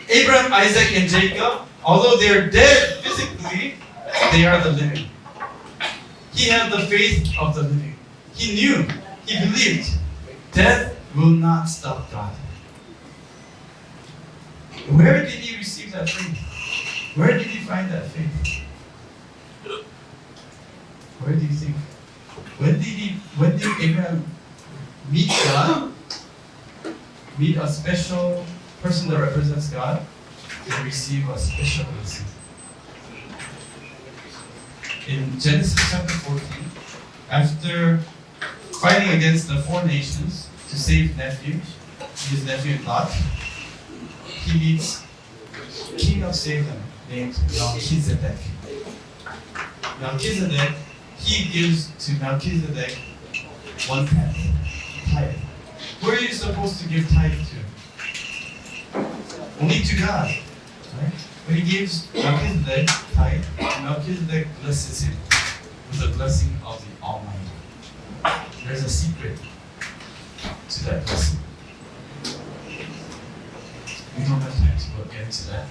Abraham, Isaac, and Jacob, although they are dead physically, they are the living. He had the faith of the living. He knew, he believed, death will not stop God. Where did he receive that faith? Where did he find that faith? Where do you think? When did Abraham meet God? Meet a special person that represents God and receive a special blessing. In Genesis chapter 14, after fighting against the 4 nations to save his nephew Lot, he meets king of Salem named Melchizedek. Melchizedek, he gives to Melchizedek 1/10 tithe. Where are you supposed to give tithe to? Only to God, right? But he gives Melchizedek tithe, and Melchizedek blesses him with the blessing of the Almighty. There's a secret to that blessing. We don't have time to get into that.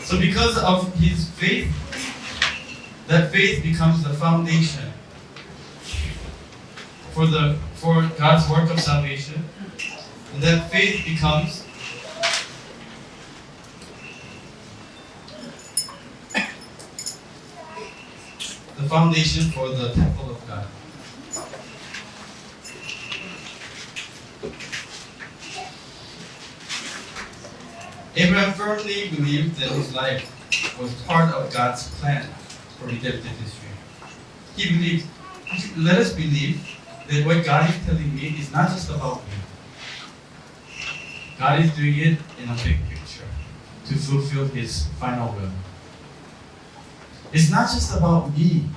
So because of his faith, that faith becomes the foundation for God's work of salvation. And that faith becomes the foundation for the temple of God. Abraham firmly believed that his life was part of God's plan for redemptive history. He believed, let us believe that what God is telling me is not just about me. God is doing it in a big picture to fulfill his final will. It's not just about me.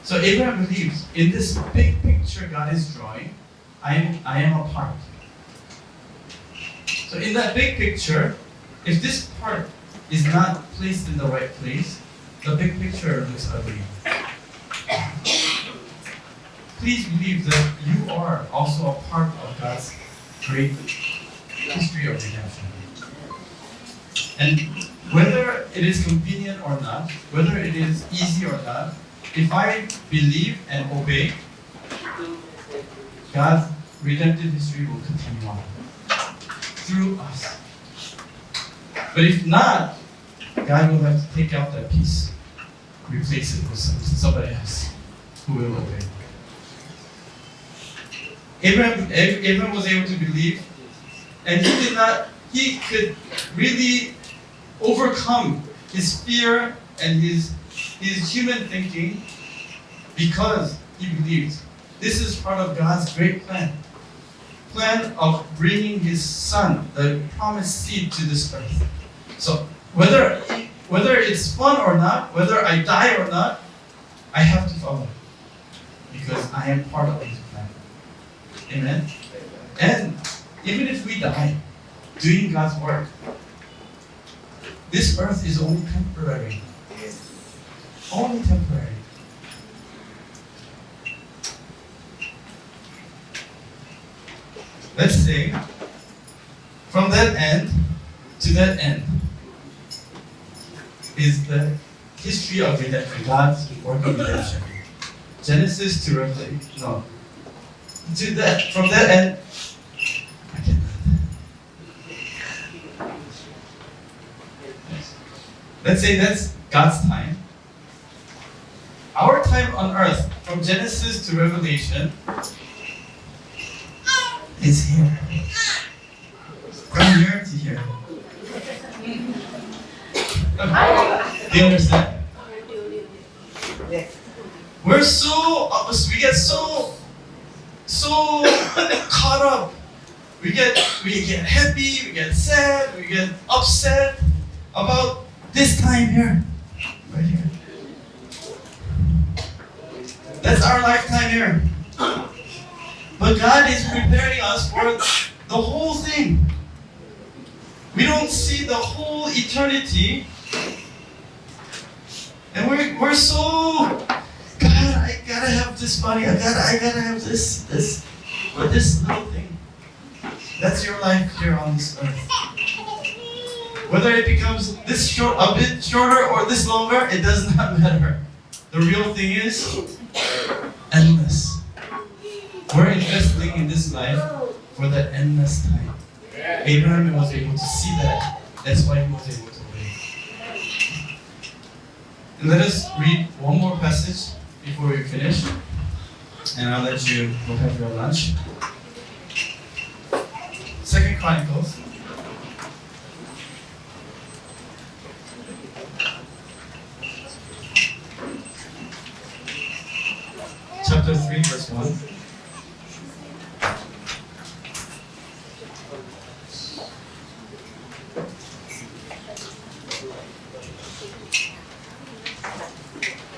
So Abraham believes in this big picture God is drawing, I am a part. So in that big picture, if this part is not placed in the right place, the big picture looks ugly. Please believe that you are also a part of God's great history of redemption. And whether it is convenient or not, whether it is easy or not, if I believe and obey, God's redemptive history will continue on through us. But if not, God will have to take out that piece, replace it with somebody else who will obey. Abraham was able to believe, and he could really overcome his fear and his human thinking because he believed. This is part of God's great plan of bringing his son, the promised seed, to this earth. So whether it's fun or not, whether I die or not, I have to follow because I am part of his plan. Amen? And even if we die doing God's work, this earth is only temporary. Only temporary. Let's say, from that end to that end is the history of redemption, God's work of redemption. Genesis to Revelation. No. From that end, Let's say that's God's time. Our time on earth, from Genesis to Revelation, is here. From here to here. Do you understand? We get so caught up. We get happy, we get sad, we get upset about this time here. Right here. That's our lifetime here. But God is preparing us for the whole thing. We don't see the whole eternity. And we're so, God, I gotta have this body, I gotta have this, or this little thing. That's your life here on this earth. Whether it becomes this short, a bit shorter, or this longer, it does not matter. The real thing is endless. We're investing in this life for the endless time. Abraham was able to see that. That's why he was able to wait. And let us read one more passage before we finish. And I'll let you go have your lunch. 2 Chronicles. Chapter 3, verse 1.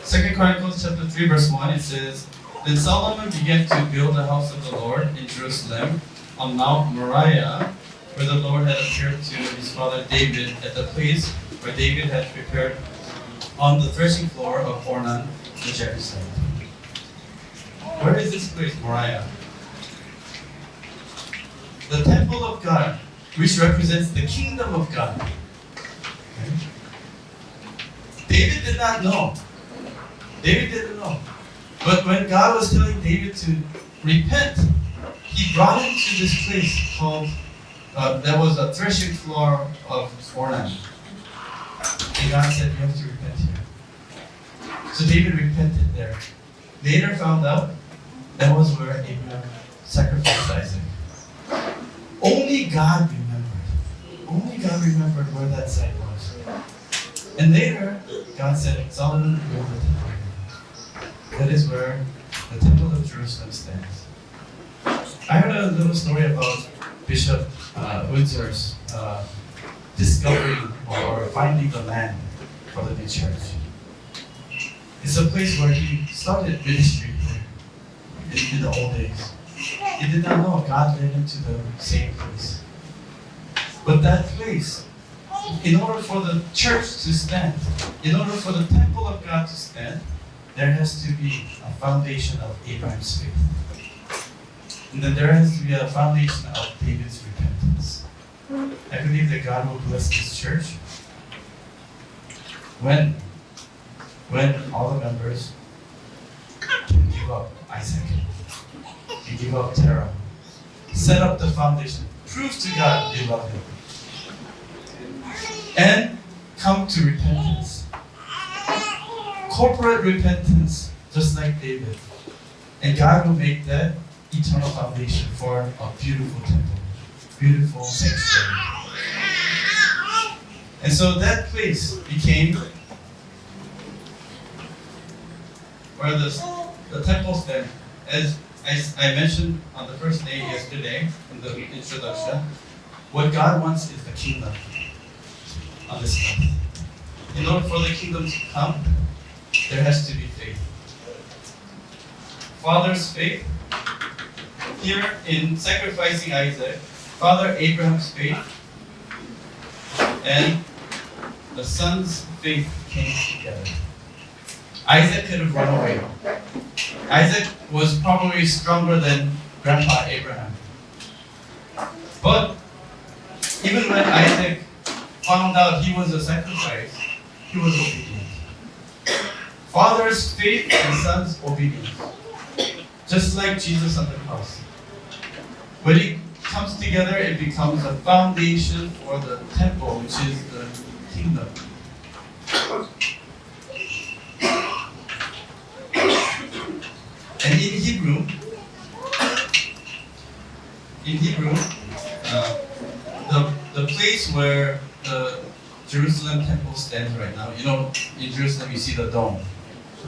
Second Chronicles chapter 3, verse 1, it says, Then Solomon began to build the house of the Lord in Jerusalem on Mount Moriah, where the Lord had appeared to his father David at the place where David had prepared on the threshing floor of Ornan the Jebusite. Where is this place, Moriah? The temple of God, which represents the kingdom of God. Okay. David did not know. David didn't know. But when God was telling David to repent, he brought him to this place called, that was a threshing floor of Ornan. And God said, you have to repent here. So David repented there. Later found out that was where Abraham sacrificed Isaac. Only God remembered. Only God remembered where that site was. And later, God said, Solomon built the temple. That is where the temple of Jerusalem stands. I heard a little story about Bishop Winsor's discovering or finding the land for the new church. It's a place where he started ministry in the old days. He did not know God led him to the same place. But that place, in order for the church to stand, in order for the temple of God to stand, there has to be a foundation of Abraham's faith. And then there has to be a foundation of David's repentance. I believe that God will bless this church when all the members can give up Isaac, can give up Terah, set up the foundation, prove to God they love Him, and come to repentance. Corporate repentance, just like David. And God will make that eternal foundation for a beautiful temple, beautiful sanctuary. And so that place became where the temple stands. As I mentioned on the first day yesterday in the introduction, what God wants is the kingdom on this earth. In order for the kingdom to come, there has to be faith. Father's faith, here in sacrificing Isaac, Father Abraham's faith, and the son's faith came together. Isaac could have run away. Isaac was probably stronger than Grandpa Abraham. But even when Isaac found out he was a sacrifice, he was obedient. Father's faith and son's obedience. Just like Jesus on the cross. When it comes together, it becomes a foundation for the temple, which is the kingdom. And in Hebrew, the place where the Jerusalem temple stands right now, you know, in Jerusalem you see the dome,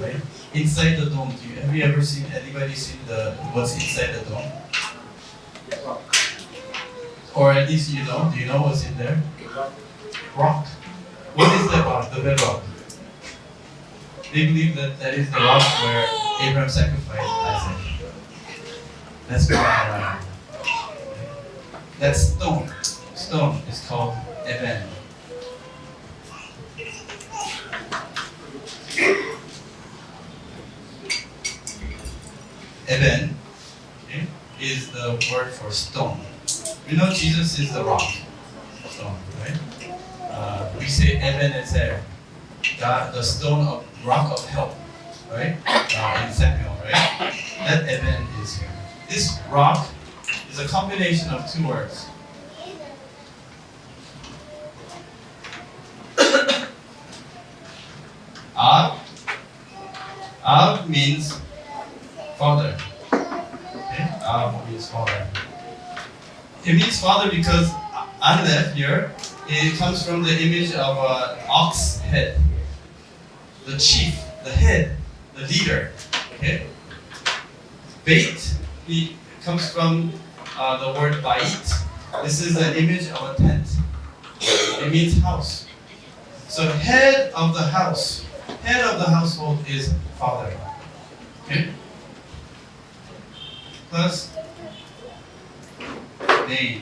right? Inside the dome, have you ever seen anybody seen what's inside the dome? Or at least you know. Do you know what's in there? Rock. What is that rock? The bedrock. They believe that is the rock where Abraham sacrificed Isaac. That's rock. That stone is called Eben. Eben, okay, is the word for stone. We know Jesus is the rock, stone, right? We say Eben Ezer, God, the stone of rock of help, right? In Samuel, right? That Eben is here. This rock is a combination of two words. Ab means father. Okay? Ab means father. It means father because Aleph here, it comes from the image of an ox head. The chief, the head, the leader. Okay? Beit, it comes from the word bait. This is an image of a tent. It means house. So head of the house, head of the household is father. Okay? Plus Bain.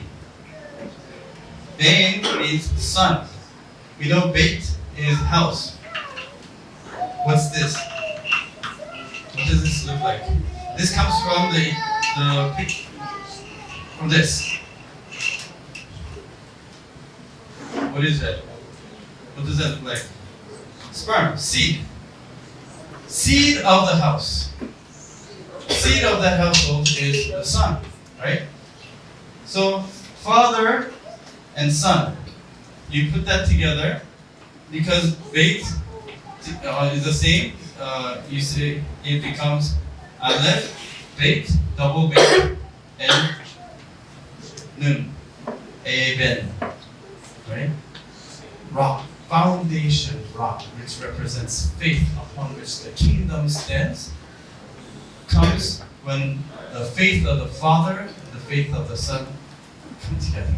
Bain means son. We know Beit is house. What's this? What does this look like? This comes from from this. What is that? What does that look like? Sperm, seed. Seed of the house. Seed of that household is the son, right? So, father and son. You put that together because Beit is the same. You say it becomes Aleph, Beit, double Beit, and Nun, Eben, right? Rock, foundation rock, which represents faith upon which the kingdom stands, comes when the faith of the Father and the faith of the Son come together.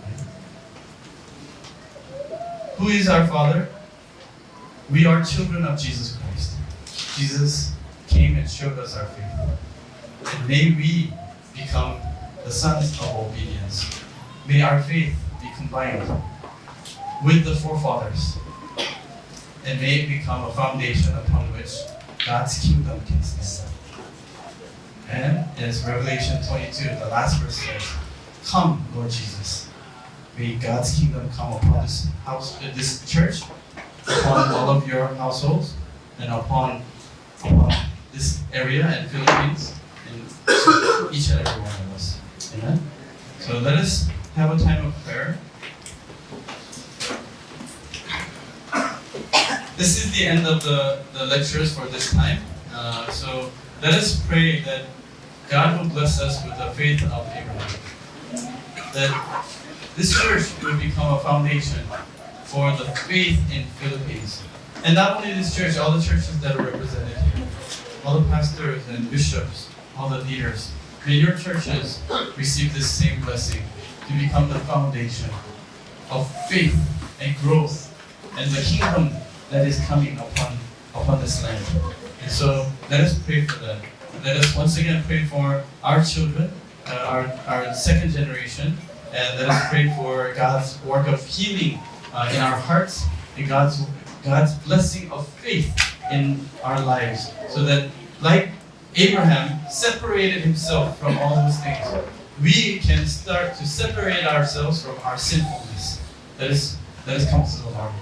Right? Who is our Father? We are children of Jesus Christ. Jesus came and showed us our faith. And may we become the sons of obedience. May our faith be combined with the forefathers. And may it become a foundation upon which God's kingdom can stand. And as Revelation 22, the last verse says, "Come, Lord Jesus. May God's kingdom come upon this house, this church, upon all of your households, and upon this area and Philippines, and each and every one of us." Amen. So let us have a time of prayer. This is the end of the lectures for this time. So let us pray that God will bless us with the faith of Abraham. That this church will become a foundation for the faith in Philippines. And not only this church, all the churches that are represented here, all the pastors and bishops, all the leaders. May your churches receive this same blessing to become the foundation of faith and growth and the kingdom that is coming upon this land. And so let us pray for that. Let us once again pray for our children, our second generation, and let us pray for God's work of healing in our hearts and God's blessing of faith in our lives, so that like Abraham separated himself from all those things, we can start to separate ourselves from our sinfulness. Let us come to the Lord.